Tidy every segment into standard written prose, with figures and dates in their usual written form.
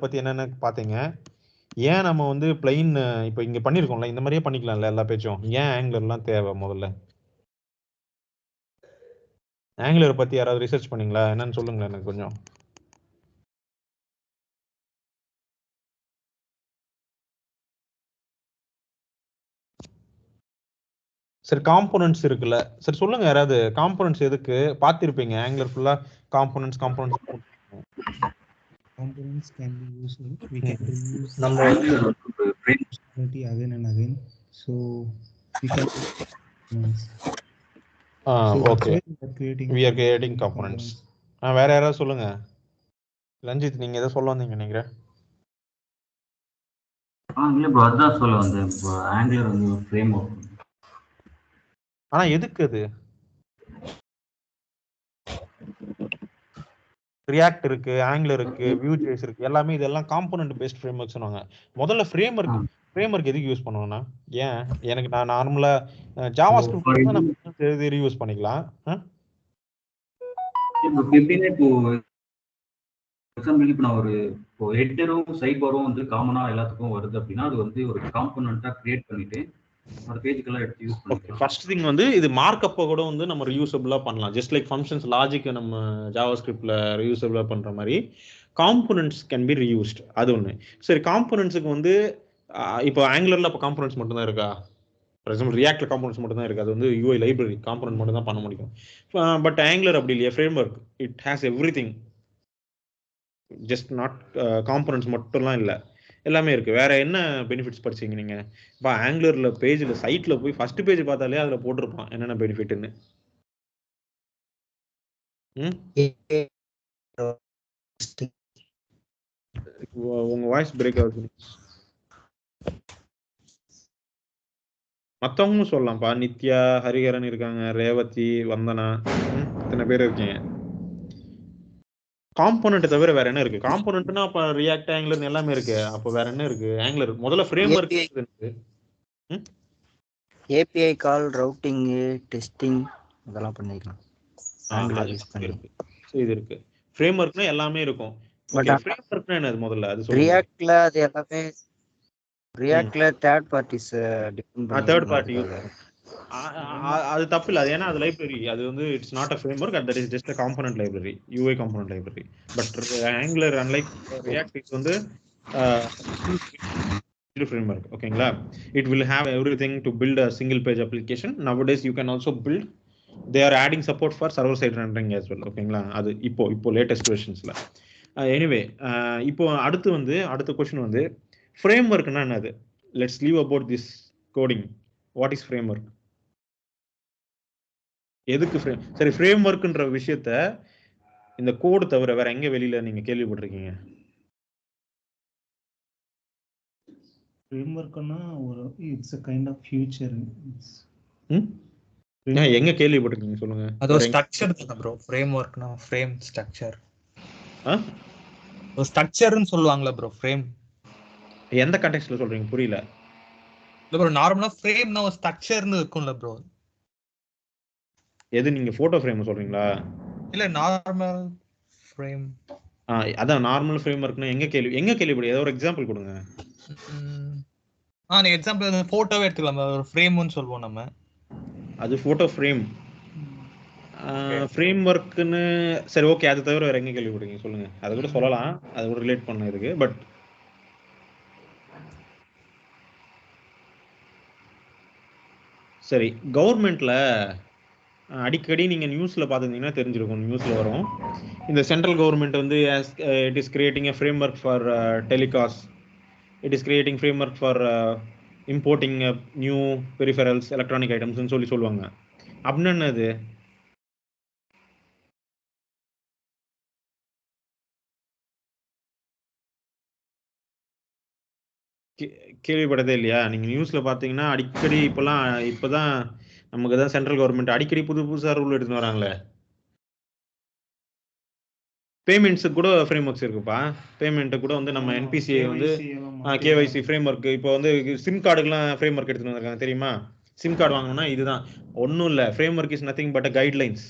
பத்தி என்னன்னு பாத்தீங்க. ஏன் நம்ம வந்து பிளைன் இப்போ இங்க பண்ணிருக்கோம்ல, இந்த மாதிரியே பண்ணிக்கலாம்ல எல்லா பேஜும். ஏன் ஆங்குலர்லாம் தேவை முதல்ல? ஆங்குலர் பத்தி யாராவது ரிசர்ச் பண்ணீங்களா? என்னன்னு சொல்லுங்களேன் எனக்கு கொஞ்சம். சரி, காம்போனன்ட்ஸ் இருக்குல்ல, சரி சொல்லுங்க யாராவது. காம்போனன்ட்ஸ் எதுக்கு பார்த்திருப்பீங்க? ஆங்குலர் ஃபுல்லா components Components can be used. We can reuse நம்ம functionality again and again. So we can. So okay, that's why we are creating. we are creating components. வேற யாராவது சொல்லுங்க. ரஞ்சித், நீங்க எதை சொல்ல வந்தீங்க நினைக்கிறேன்? இல்ல ப்ரோ, அதான் சொல்ல வந்தேன். இப்போ ஆங்குலர் வந்து ஒரு ஃப்ரேம் ஒர்க். ஆனா எதுக்கு அது? ரியாக்ட் இருக்கு, ஆங்குலர் இருக்கு, வியூஜேஸ் இருக்கு, எல்லாமே இதெல்லாம் காம்போனன்ட் பேஸ்ட் ஃப்ரேம்வொர்க்ஸ் சொன்னாங்க. முதல்ல ஃப்ரேம்வொர்க் எதுக்கு யூஸ் பண்ணுவோம்னா, ஏன் எனக்கு நான் நார்மலா ஜாவா ஸ்கிரிப்ட் நம்ம ரீயூஸ் பண்ணிக்கலாம். எப்படின்னா இப்போ எக்ஸாம்பிள் இப்போ நான் இப்போ ஹெட்டரும் சைட்பாரும் வந்து காமனா எல்லாத்துக்கும் வருது அப்படின்னா, அது வந்து ஒரு காம்போனன்ட்டா கிரியேட் பண்ணிட்டு அந்த பேஜுக்கெல்லாம் எடுத்து யூஸ் பண்ணிக்கலாம். ஃபர்ஸ்ட் திங் வந்து இது மார்க்அப்பை கூட வந்து நம்ம ரீயூசபிளா பண்ணலாம். ஜஸ்ட் லைக் ஃபங்க்ஷன்ஸ் லாஜிக்கை நம்ம ஜாவா ஸ்கிரிப்ட்ல ரீயூசபிளா பண்ற மாதிரி காம்போனன்ட்ஸ் கேன் பி ரீயூஸ்ட். அது ஒன்று. சரி, காம்போனன்ட்ஸுக்கு வந்து இப்போ ஆங்குலர்ல இப்போ காம்போனன்ட்ஸ் மட்டும் தான் இருக்கா? ஃபார் எக்ஸாம்பிள் ரியாக்ட்ல காம்போனன்ட்ஸ் மட்டும் தான் இருக்கு. அது வந்து யூஐ லைப்ரரி காம்போனன்ட் மட்டும் தான் பண்ண முடியும். பட் ஆங்குலர் அப்படி இல்லையா, framework. It has everything, just not components மட்டும்லாம் இல்லை, எல்லாமே இருக்கு. வேற என்ன பெனிஃபிட்ஸ் படிச்சீங்க நீங்க? இப்போ ஆங்குலர்ல பேஜ்ல சைட்ல போய் ஃபர்ஸ்ட் பேஜ் பார்த்தாலே அதுல போட்டிருப்பான் என்னென்ன பெனிஃபிட்னு. உங்க வாய்ஸ் பிரேக் ஆகுது. மத்தவங்களும் சொல்லலாம்ப்பா. நித்யா, ஹரிஹரன் இருக்காங்க, ரேவதி, வந்தனா, இத்தனை பேர் இருக்கீங்க. காம்போனன்ட் தவிர வேற என்ன இருக்கு? காம்போனன்ட்னா அப்ப ரியாக்ட், ஆங்குலர் எல்லாமே இருக்கு. அப்ப வேற என்ன இருக்கு? ஆங்குலர் முதல்ல ஃப்ரேம் ஒர்க் இருக்கு. ஏபிஐ கால், ரூட்டிங், டெஸ்டிங் அதெல்லாம் பண்ணிக்கலாம் ஆங்குலர் யூஸ் பண்ணி. இது இருக்கு. ஃப்ரேம் ஒர்க்னா எல்லாமே இருக்கும். ஓகே, ஃப்ரேம் ஒர்க்னா என்னது முதல்ல அது சொல்லுங்க. ரியாக்ட்ல அது எல்லாமே ரியாக்ட்ல தேர்ட் பார்ட்டிஸ் டிபெண்ட் பண்ணி தேர்ட் பார்ட்டி அது தப்பு இல்ல. அது ஏன்னா அது லைப்ரரி. அது வந்து it's not a framework, that is just a component library, UI component library. But angular unlike react is வந்து framework. ஓகேங்களா? it will have everything to build a single page application. Nowadays you can also build, they are adding support for server side rendering as well. ஓகேங்களா? அது இப்போ latest வெர்ஷன்ஸ்ல. Anyway இப்போ அடுத்த question வந்து frameworkனா என்னது? Let's leave about this coding. What is framework? எதுக்கு சரி, frame ஒர்க்ன்ற விஷயத்த இந்த கோட் தவிர வேற எங்க வெளியில நீங்க கேள்விப்பட்டிருக்கீங்க? ஃப்ரேம் ஒர்க்னா ஒரு it's a kind of future. எங்க கேள்விப்பட்டிருக்கீங்க சொல்லுங்க. அது ஒரு ஸ்ட்ரக்சர் தான bro. ஃப்ரேம் ஒர்க்னா ஃப்ரேம் ஸ்ட்ரக்சர். ஒரு ஸ்ட்ரக்சர்னு சொல்வாங்கல bro, ஃப்ரேம். எந்த கான்டெக்ஸ்ட்ல சொல்றீங்க? புரியல. இல்ல bro, நார்மலா ஃப்ரேம்னா ஒரு ஸ்ட்ரக்சர்னு இருக்கும்ல bro. எது நீங்க போட்டோ ஃப்ரேம் சொல்றீங்களா? இல்ல நார்மல் ஃப்ரேம். அதான் நார்மல் ஃப்ரேம் ஒர்க்னா எங்க கேள்விப்படி? ஏதோ ஒரு எக்ஸாம்பிள் கொடுங்க. நீ எக்ஸாம்பிள் போட்டோவே எடுத்துக்கலாம். ஒரு ஃப்ரேம்னு சொல்வோம் நம்ம. அது போட்டோ ஃப்ரேம். ஃப்ரேம் ஒர்க்னு சரி ஓகே. அது தவிர வேற எங்க கேள்விப்பட்டீங்க சொல்லுங்க. அது கூட சொல்லலாம், அது கூட ரிலேட் பண்ண இருக்கு. பட் சரி, கவர்மெண்ட்ல அடிக்கடி நீங்க நியூஸ்ல பாத்துக்கிட்டீங்கன்னா தெரிஞ்சிருக்கும், நியூஸ்ல வரும். இந்த சென்ட்ரல் கவர்மெண்ட் வந்து it is creating a framework for telecast, it is creating framework for importing new peripherals, electronic items ன்னு சொல்லுவாங்க. அப்படின்னா என்னது? கேள்விப்பட்டதே இல்லையா? நீங்க நியூஸ்ல பாத்தீங்கன்னா அடிக்கடி இப்பதான் நமக்கு தான் சென்ட்ரல் கவர்மெண்ட் அடிக்கடி புதுசா ரூல் எடுத்து வராங்களே. பேமெண்ட்ஸ் கூட ஃப்ரேம் ஒர்க்ஸ் இருக்குப்பா. பேமெண்ட் கூட வந்து நம்ம என்பிசிஐ வந்து கேவைசி ஃப்ரேம் ஒர்க். இப்போ வந்து சிம் கார்டுக்குலாம் ஃப்ரேம் ஒர்க் எடுத்துட்டு வந்திருக்காங்க தெரியுமா? சிம் கார்டு வாங்கணும்னா இதுதான். ஒன்றும் இல்லை, frame work is nothing but a guidelines.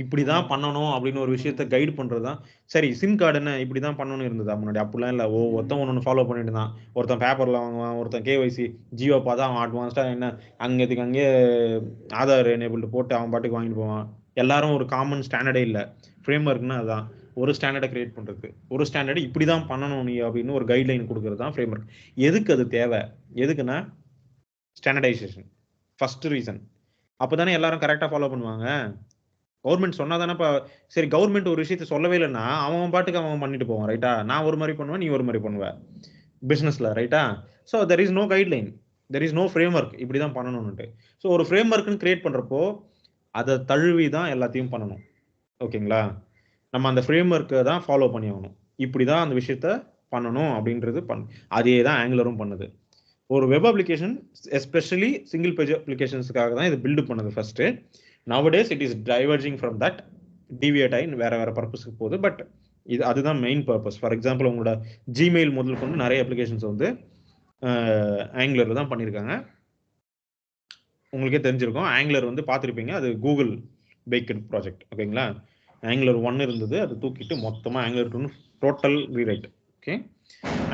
இப்படிதான் பண்ணணும் அப்படின்னு ஒரு விஷயத்த கைடு பண்றதுதான். சரி, சிம் கார்டு என்ன இப்படிதான் பண்ணணும்னு இருந்ததா முன்னாடி? அப்படிலாம் இல்ல. ஒருத்தன் ஒன்று ஃபாலோ பண்ணிட்டு இருந்தான். ஒருத்தன் பேப்பர்ல வாங்குவான், ஒருத்தன் கேஒய்சி ஜியோ பார்த்தா அவன் அட்வான்ஸ்டா என்ன அங்கேயே ஆதார் எனேபிள்டு போட்டு அவன் பாட்டுக்கு வாங்கிட்டு போவான். எல்லாரும் ஒரு காமன் ஸ்டாண்டர்டே இல்லை. ஃப்ரேம் ஒர்க்னா அதுதான், ஒரு ஸ்டாண்டர்டை கிரியேட் பண்றது, ஒரு ஸ்டாண்டர்டு இப்படிதான் பண்ணணும் நீ அப்படின்னு ஒரு கைட்லைன் கொடுக்கறது தான் ஃப்ரேம் ஒர்க். எதுக்கு அது தேவை? எதுக்குன்னா ஸ்டாண்டர்டைசேஷன் ஃபர்ஸ்ட் ரீசன். அப்பதானே எல்லாரும் கரெக்டா ஃபாலோ பண்ணுவாங்க. கவர்மெண்ட் சொன்னா தானே. இப்போ சரி, கவர்மெண்ட் ஒரு விஷயத்த சொல்லவே இல்லைன்னா அவன் பாட்டுக்கு அவன் பண்ணிட்டு போவான், ரைட்டா? நான் ஒரு மாதிரி பண்ணுவேன், நீ ஒரு மாதிரி பண்ணுவ பிசினஸ்ல, ரைட்டா? So there is no guideline, there is no framework இப்படிதான் பண்ணணும்னுட்டு. ஸோ ஒரு ஃப்ரேம் ஒர்க்னு கிரியேட் பண்றப்போ அதை தழுவி தான் எல்லாத்தையும் பண்ணணும். ஓகேங்களா? நம்ம அந்த ஃப்ரேம் ஒர்க்கை தான் ஃபாலோ பண்ணி ஆகணும். இப்படிதான் அந்த விஷயத்த பண்ணணும் அப்படின்றது அதே தான் ஆங்குலரும் பண்ணுது. ஒரு web application especially single page அப்ளிகேஷன்ஸுக்காக தான் இது பில்டு பண்ணது first. Nowadays it is diverging from that, deviate ஆகி வேற பர்பஸ்க்கு போகுது. பட் அதுதான் மெயின் பர்பஸ். ஃபார் எக்ஸாம்பிள், உங்களோட ஜிமெயில் முதல் கொண்டு நிறைய அப்ளிகேஷன்ஸ் வந்து ஆங்குலரில் தான் பண்ணியிருக்காங்க. உங்களுக்கே தெரிஞ்சிருக்கும், ஆங்குலர் வந்து பார்த்துருப்பீங்க, அது கூகுள் பேக்கன் ப்ராஜெக்ட். ஓகேங்களா? ஆங்குலர் 1 இருந்தது, அது தூக்கிட்டு மொத்தமாக Angular 2 total rewrite. Okay,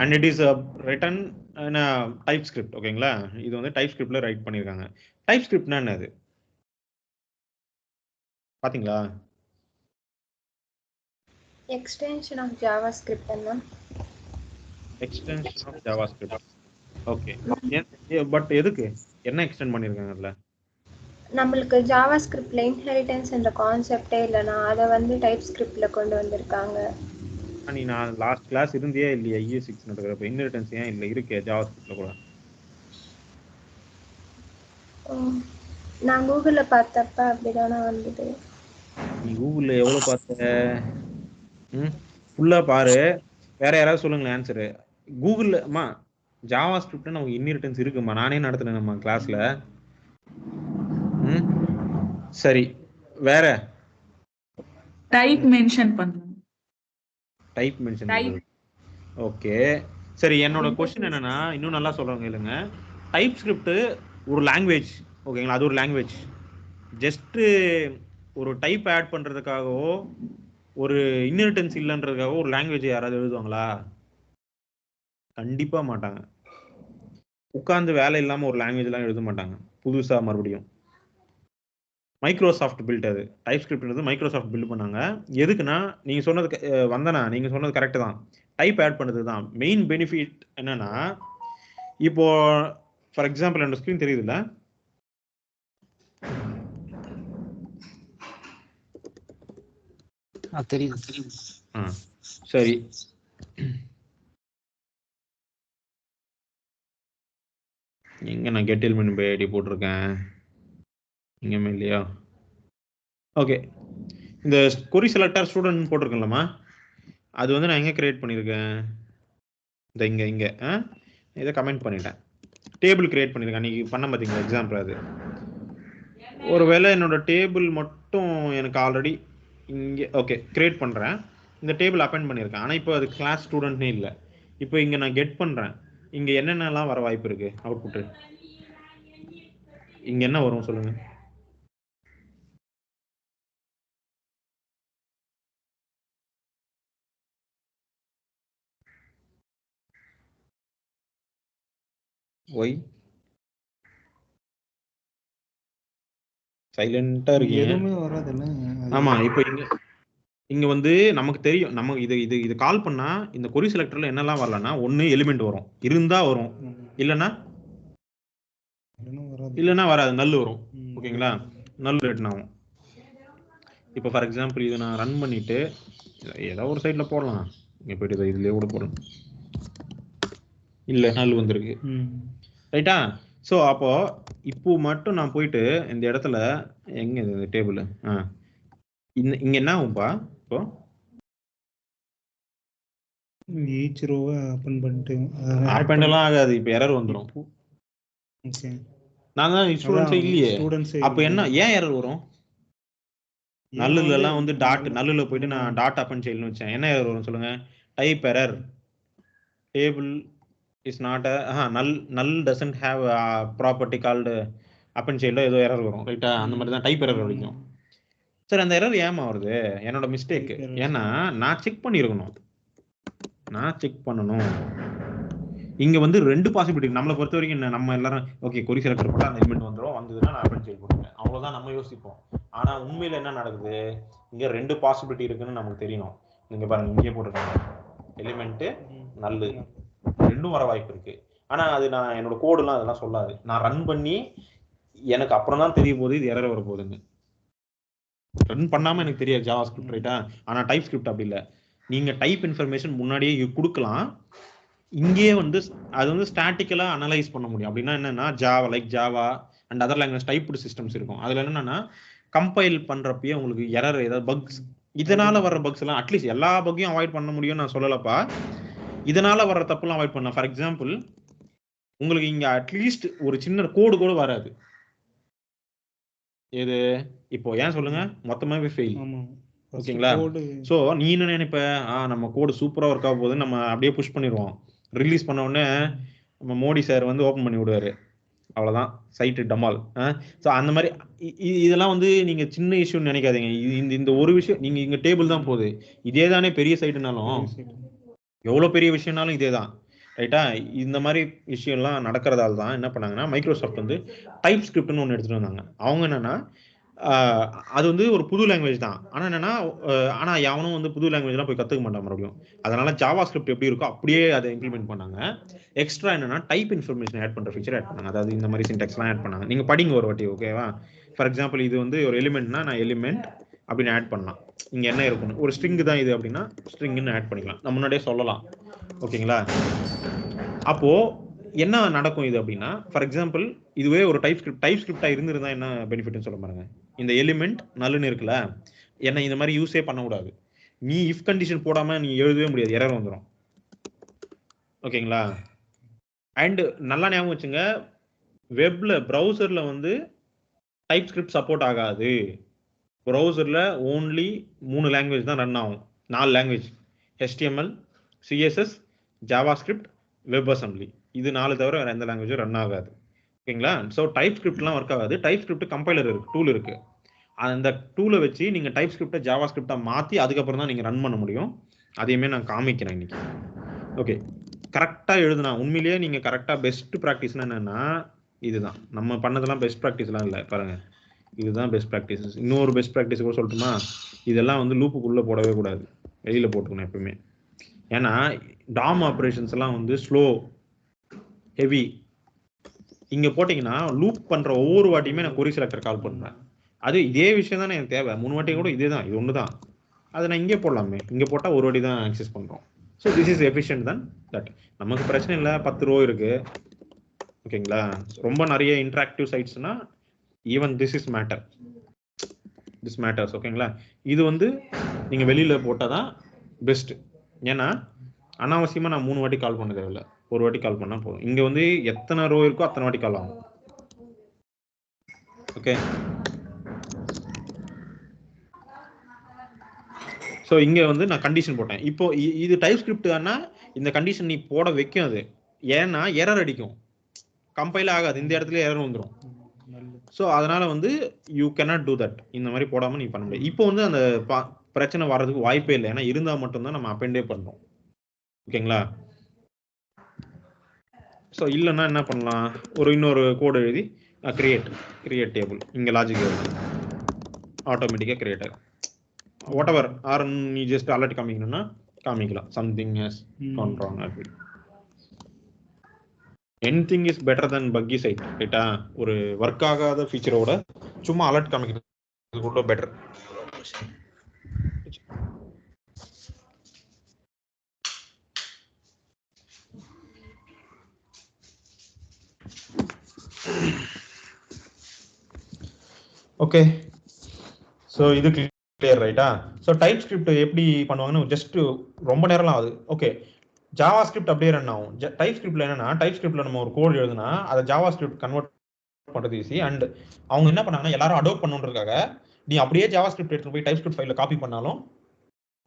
and it is written in TypeScript. ஓகேங்களா? இது வந்து டைப் ஸ்கிரிப்ட்ல ரைட் பண்ணியிருக்காங்க. டைப் ஸ்கிரிப்ட்னா என்னது பாத்தீங்களா? எக்ஸ்டென்ஷன் ஆஃப் ஜாவாஸ்கிரிப்ட் அண்ணா. Extension of JavaScript. Okay, but எதுக்கு, என்ன எக்ஸ்டெண்ட் பண்ணிருக்காங்க அதுல? நம்மளுக்கு ஜாவாஸ்கிரிப்ட்ல இன்ஹெரிட்டன்ஸ் என்ற கான்செப்டே இல்லைனா அதை வந்து டைப் ஸ்கிரிப்ட்ல கொண்டு வந்திருக்காங்க. நான் லாஸ்ட் கிளாஸ் இருந்தே இல்லையா ES6 நடக்கிறப்ப இன்ஹெரிட்டன்ஸ் ஏன் இல்லை? இருக்கே ஜாவாஸ்கிரிப்ட்ல கூட. நான் கூகுள்ல பார்த்தப்ப அப்படிதானே வந்தது. நீ கூகுள்ல எவ்வளவு பார்த்த? ஃபுல்லா பாரு. வேற யாராவது சொல்லுங்களேன் ஆன்சரு. கூகுள்ல அம்மா ஜாவாஸ்கிரிப்ட் நமக்கு இன்ஹெரிட்டன்ஸ் இருக்குமா? நானே நடத்தினேன் நம்ம கிளாஸ்ல. சரி, வேற டைப் மென்ஷன் பண்ணணும். டைப் மென்ஷன் பண்ணுறது. ஓகே சரி, என்னோட क्वेश्चन என்னன்னா, இன்னும் நல்லா சொல்றவங்க இல்லைங்க. டைப் ஸ்கிரிப்ட் ஒரு லாங்குவேஜ். ஓகேங்களா? அது ஒரு லாங்குவேஜ். ஜஸ்ட் ஒரு டைப் ஆட் பண்றதுக்காகவோ ஒரு இன்ஹெரிட்டன்ஸ் இல்லைன்றதுக்காகவோ ஒரு லாங்குவேஜ் யாராவது எழுதுவாங்களா? கண்டிப்பா மாட்டாங்க. உட்கார்ந்து வேலை இல்லாம ஒரு லாங்குவேஜ் எல்லாம் எழுத மாட்டாங்க புதுசா. மறுபடியும் மைக்ரோசாஃப்ட் பில்ட், அது டைப் ஸ்கிரிப்ட்ன்றது மைக்ரோசாஃப்ட் பில்ட் பண்ணாங்க. எதுக்குன்னா, நீங்க சொன்னது வந்தனா, நீங்க சொன்னது கரெக்ட் தான். டைப் ஆட் பண்ணது தான் மெயின் பெனிஃபிட். என்னன்னா, இப்போ ஃபார் எக்ஸாம்பிள் என்னோட ஸ்கிரீன் தெரியுதுல்ல? தெரியுது. சரி, எங்க நான் கெட் எலிமெண்ட் பை ஐடி போட்டிருக்கேன், எங்கேயுமே இல்லையா? ஓகே, இந்த கொரி செலக்டர் ஸ்டூடெண்ட் போட்டிருக்கேன்லம்மா, அது வந்து நான் எங்கே கிரியேட் பண்ணியிருக்கேன்? இந்த இங்கே இதை கமெண்ட் பண்ணிட்டேன். டேபிள் கிரியேட் பண்ணியிருக்கேன் அன்றைக்கி பண்ண பார்த்தீங்களா எக்ஸாம்பிள். அது ஒருவேளை என்னோட டேபிள் மட்டும் எனக்கு ஆல்ரெடி இங்கே ஓகே கிரியேட் பண்ணுறேன், இந்த டேபிள் அப்பெண்ட் பண்ணியிருக்கேன். ஆனால் இப்போ அது கிளாஸ் ஸ்டூடெண்ட்னே இல்லை. இப்போ இங்கே நான் கெட் பண்ணுறேன், இங்கே என்னென்னலாம் வர வாய்ப்பு இருக்குது? அவுட்புட்டு இங்கே என்ன வரும் சொல்லுங்கள்? ஒய் சைலண்டா இருக்கீங்க? எதுவுமே வராதுல்ல. ஆமா, இப்போ இங்க வந்து நமக்கு தெரியும், நம்ம இது கால் பண்ணா இந்த கொரி செலக்டர்ல என்னெல்லாம் வரலன்னா, ஒன்னு எலிமெண்ட் வரும், இருந்தா வரும், இல்லைன்னா வராது, நல் வரும். ஓகேங்களா? நல் ரிட்டர்ன் ஆகும். இப்போ ஃபார் எக்ஸாம்பிள் இதை நான் ரன் பண்ணிட்டு ஏதோ ஒரு சைட்ல போடலாம், இங்க போயிட்டு இதுலயே கூட போடலாம், இல்ல நல் வந்திருக்கு, ரைட்டா? ஸோ அப்போ இப்போ மட்டும் நான் போயிட்டு இந்த இடத்துல எங்க இது டேபிள் இங்க என்ன ஆகும்பா? இப்போ ஈச் ரோவை ஓபன் பண்ணிட்டு ஆட் பண்ணலாம் ஆகாது, இப்போ எரர் வந்துடும். ஓகே, நான் தான் ஸ்டூடெண்ட்ஸே இல்லையே, ஸ்டூடெண்ட்ஸே அப்போ என்ன ஏன் எரர் வரும்? நல்லுல எல்லாம் வந்து டாட், நல்லுல போயிட்டு நான் டாட் அப்பன் செயல்னு வச்சேன், என்ன எரர் வரும் சொல்லுங்க? Type error, table is not a null doesn't have a property called append child, ஏதோ எரர் வரும், ரைட்டா? அந்த மாதிரி தான் டைப் எரர் வரைக்கும். சார் அந்த எரர் ஏமா வருது? என்னோட மிஸ்டேக். ஏன்னா நான் செக் பண்ணியிருக்கணும். இங்க வந்து 2 பாசிபிலிட்டி. நம்மளை பொறுத்த வரைக்கும் என்ன, நம்ம எல்லாரும் ஓகே கொரி செலக்டர் போட்டா அந்த எலிமெண்ட் வந்துடும், வந்ததுன்னா நான் அப்படி செக் பண்ணுவேன், அவ்வளவுதான் நம்ம யோசிப்போம். ஆனா உண்மையில என்ன நடக்குது, இங்க 2 பாசிபிலிட்டி இருக்குன்னு நமக்கு தெரியணும். நீங்க பாருங்க இங்கே போட்டிருக்காங்க எலிமெண்ட் நல்லு, 2ம் வர வாய்ப்பு இருக்கு. ஆனா அது நான் என்னோட கோடுலாம் அதெல்லாம் சொல்லாது. நான் ரன் பண்ணி எனக்கு அப்புறம் தான் தெரிய போகுது இது எரர் வர போகுதுன்னு. ரன் பண்ணாம எனக்கு தெரியாது ஜாவா ஸ்கிரிப்ட், ரைட்டா? ஆனா டைப் ஸ்கிரிப்ட் அப்படி இல்லை. நீங்க டைப் இன்ஃபர்மேஷன் முன்னாடியே கொடுக்கலாம். இங்கே வந்து அது வந்து ஸ்டாட்டிக்கலா அனலைஸ் பண்ண முடியும். அப்படின்னா என்னன்னா Java like Java and other language typed systems இருக்கும். அதுல என்னன்னா கம்பைல் பண்றப்பயே உங்களுக்கு எரர் ஏதாவது பக்ஸ், இதனால வர்ற பக்ஸ் எல்லாம் அட்லீஸ்ட் எல்லா பக்கையும் அவாய்ட் பண்ண முடியும்னு நான் சொல்லலப்பா. இதனால வர்ற தப்புலாம் அவாய்ட் பண்ணலாம். ஃபார் எக்ஸாம்பிள் உங்களுக்கு இங்க அட்லீஸ்ட் ஒரு சின்ன கோடு கூட வராது. இது இப்போ ஏன் சொல்லுங்க, மொத்தமாவே ஃபெயில். ஓகேங்களா? சோ நீ என்ன நினைப்ப, நம்ம கோடு சூப்பரா ஒர்க் ஆக போகுது, நம்ம அப்படியே புஷ் பண்ணிடுவோம். ரிலீஸ் பண்ண உடனே நம்ம மோடி சார் வந்து ஓப்பன் பண்ணி விடுவாரு, அவ்வளவுதான் சைட்டு டமால். ஸோ அந்த மாதிரி இதெல்லாம் வந்து நீங்க சின்ன இஷ்யூன்னு நினைக்காதீங்க. இந்த ஒரு விஷயம், நீங்க இங்க டேபிள் தான் போகுது, இதே தானே பெரிய சைட்டுனாலும், எவ்வளவு பெரிய விஷயம்னாலும் இதே தான், ரைட்டா? இந்த மாதிரி விஷயம்லாம் நடக்கிறதால தான் என்ன பண்ணாங்கன்னா மைக்ரோசாஃப்ட் வந்து டைப் ஸ்கிரிப்ட்னு ஒன்று எடுத்துட்டு வந்தாங்க. அவங்க என்னன்னா அது வந்து ஒரு புது லாங்குவேஜ் தான். ஆனா என்னன்னா எவனும் வந்து புது லாங்குவேஜ்லாம் போய் கத்துக்க மாட்டான் மறுபடியும். அதனால ஜாவா ஸ்கிரிப்ட் எப்படி இருக்கோ அப்படியே அதை இம்ப்ளிமெண்ட் பண்ணாங்க. எக்ஸ்ட்ரா என்னன்னா டைப் இன்ஃபர்மேஷன் ஆட் பண்ற ஃபீச்சர் ஆட் பண்ணாங்க. அதாவது இந்த மாதிரி சின்டாக்ஸ்லாம் ஆட் பண்ணாங்க. நீங்க படிங்க ஒரு வாட்டி, ஓகேவா? ஃபார் எக்ஸாம்பிள் இது வந்து ஒரு எலிமெண்ட்னா நான் எலிமெண்ட் அப்படின்னு ஆட் பண்ணலாம். இங்க என்ன இருக்குன்னு ஒரு ஸ்ட்ரிங் தான் இது அப்படின்னா ஸ்ட்ரிங்னு ஆட் பண்ணிக்கலாம். நம்ம முன்னாடியே சொல்லலாம், ஓகேங்களா? அப்போ என்ன நடக்கும் இது அப்படின்னா, ஃபார் எக்ஸாம்பிள் இதுவே ஒரு டைப் ஸ்கிரிப்டா இருந்திருந்தா என்ன பெனிஃபிட்னு சொல்ல பாருங்க. இந்த எலிமெண்ட் நல்லுன்னு இருக்குல்ல, என்ன இந்த மாதிரி யூஸே பண்ணக்கூடாது. நீ இஃப் கண்டிஷன் போடாம நீ எழுதவே முடியாது, எரர் வந்துடும். ஓகேங்களா? அண்ட் நல்லா ஞாபகம் வச்சுங்க, வெப்ல ப்ரௌசர்ல வந்து டைப் ஸ்கிரிப்ட் சப்போர்ட் ஆகாது. ப்ரௌசர்ல ஓன்லி 3 லாங்குவேஜ் தான் ரன் ஆகும். 4 language, HTML, CSS, Java script, web assembly. இது 4 தவிர வேற எந்த லாங்குவேஜும் ரன் ஆகாது. ஓகேங்களா? ஸோ டைப் ஸ்கிரிப்ட்லாம் ஒர்க் ஆகாது. டைப் ஸ்கிரிப்ட் கம்பைலர் இருக்கு, டூல் இருக்கு. அந்த டூலை வச்சு நீங்க டைப் ஸ்கிரிப்டை ஜாவா ஸ்கிரிப்டா மாத்தி அதுக்கப்புறம் தான் நீங்க ரன் பண்ண முடியும். அதையுமே நான் காமிக்கிறேன் இன்னைக்கு. ஓகே, கரெக்டா எழுதுனா உண்மையிலேயே நீங்க கரெக்டா பெஸ்ட் ப்ராக்டிஸ்னா என்னன்னா இதுதான். நம்ம பண்ணதெல்லாம் பெஸ்ட் ப்ராக்டிஸ்லாம் இல்லை, பாருங்க இதுதான் பெஸ்ட் ப்ராக்டிசஸ். இன்னொரு பெஸ்ட் ப்ராக்டிஸ் கூட சொல்லட்டுமா? இதெல்லாம் வந்து லூப்புக்குள்ள போடவே கூடாது, வெளியில போட்டுக்கணும் எப்பவுமே. ஏன்னா டாம் ஆப்ரேஷன்ஸ் எல்லாம் வந்து ஸ்லோ ஹெவி. இங்க போட்டீங்கன்னா லூப் பண்ற ஒவ்வொரு வாட்டியுமே நான் கொரி செலக்டர் கால் பண்றேன். அது இதே விஷயம் தானே எனக்கு தேவை, 3 வாட்டி கூட இதே தான், இது ஒன்று தான். அதை நான் இங்கே போடலாமே, இங்கே போட்டால் ஒரு வாட்டி தான் ஆக்சஸ் பண்ணுறோம். ஸோ திஸ் இஸ் எஃபிஷியன்ட் தான் தட். நமக்கு பிரச்சனை இல்லை, 10 ரோ இருக்கு, ஓகேங்களா? ரொம்ப நிறைய இன்ட்ராக்டிவ் சைட்ஸ்னா even this is matter, this matters, ஓகேங்களா? இது வந்து நீங்கள் வெளியில் போட்டால் தான் பெஸ்ட். ஏன்னா அனாவசியமாக நான் 3 வாட்டி கால் பண்ண தேவையில்லை, ஒரு வாட்டி கால் பண்ணால் போதும். இங்கே வந்து எத்தனை ரோ இருக்கோ அத்தனை வாட்டி கால் ஆகும். ஓகே, ஸோ இங்கே வந்து நான் கண்டிஷன் போட்டேன். இப்போ இது டைப் ஸ்கிரிப்ட்னா இந்த கண்டிஷன் நீ போட வைக்கும் அது, ஏன்னா எரர் அடிக்கும், கம்பைல் ஆகாது, இந்த இடத்துல எரர் வந்துடும். ஸோ அதனால வந்து யூ கேனாட் டூ தட். இந்த மாதிரி போடாமல் நீ பண்ண முடியாது. இப்போ வந்து அந்த பிரச்சனை வர்றதுக்கு வாய்ப்பே இல்லை, ஏன்னா இருந்தால் மட்டும்தான் நம்ம அப்பெண்டே பண்ணுறோம், ஓகேங்களா? ஸோ இல்லைன்னா என்ன பண்ணலாம், இன்னொரு கோடு எழுதி கிரியேட் டேபிள், இங்கே லாஜிக் ஆட்டோமேட்டிக்காக கிரியேட் ஆகும். whatever, or நீ just alert காமிக்கணும்னா காமிக்கலாம், something has gone wrong. anything is better than buggy site, ரைட்டா? ஒரு ஒர்க் ஆகாத ஃபீச்சரோட சும்மா அலர்ட் காமிக்கிறது கூட பெட்டர். ஓகே, ஸோ இது கிளியர், ரைட்டா? ஸோ டைப் ஸ்கிரிப்ட் எப்படி பண்ணுவாங்கன்னு ஜஸ்ட் ரொம்ப நேரம்லாம் ஆகுது. ஓகே, ஜாவா ஸ்கிரிப்ட் அப்படியே ரன் ஆகும். டைப் ஸ்கிரிப்ட்ல என்னன்னா, டைப் ஸ்கிரிப்ட்ல நம்ம ஒரு கோட் எழுதுனா அதை ஜாவா ஸ்கிரிப்ட் கன்வெர்ட் பண்றது ஈஸி. அண்ட் அவங்க என்ன பண்ணாங்கன்னா, எல்லாரும் அடாப்ட் பண்ணுன்றதுக்காக நீ அப்படியே ஜாவா ஸ்கிரிப்ட் எடுத்து போய் டைப் ஸ்கிரிப்ட் ஃபைல காப்பி பண்ணாலும்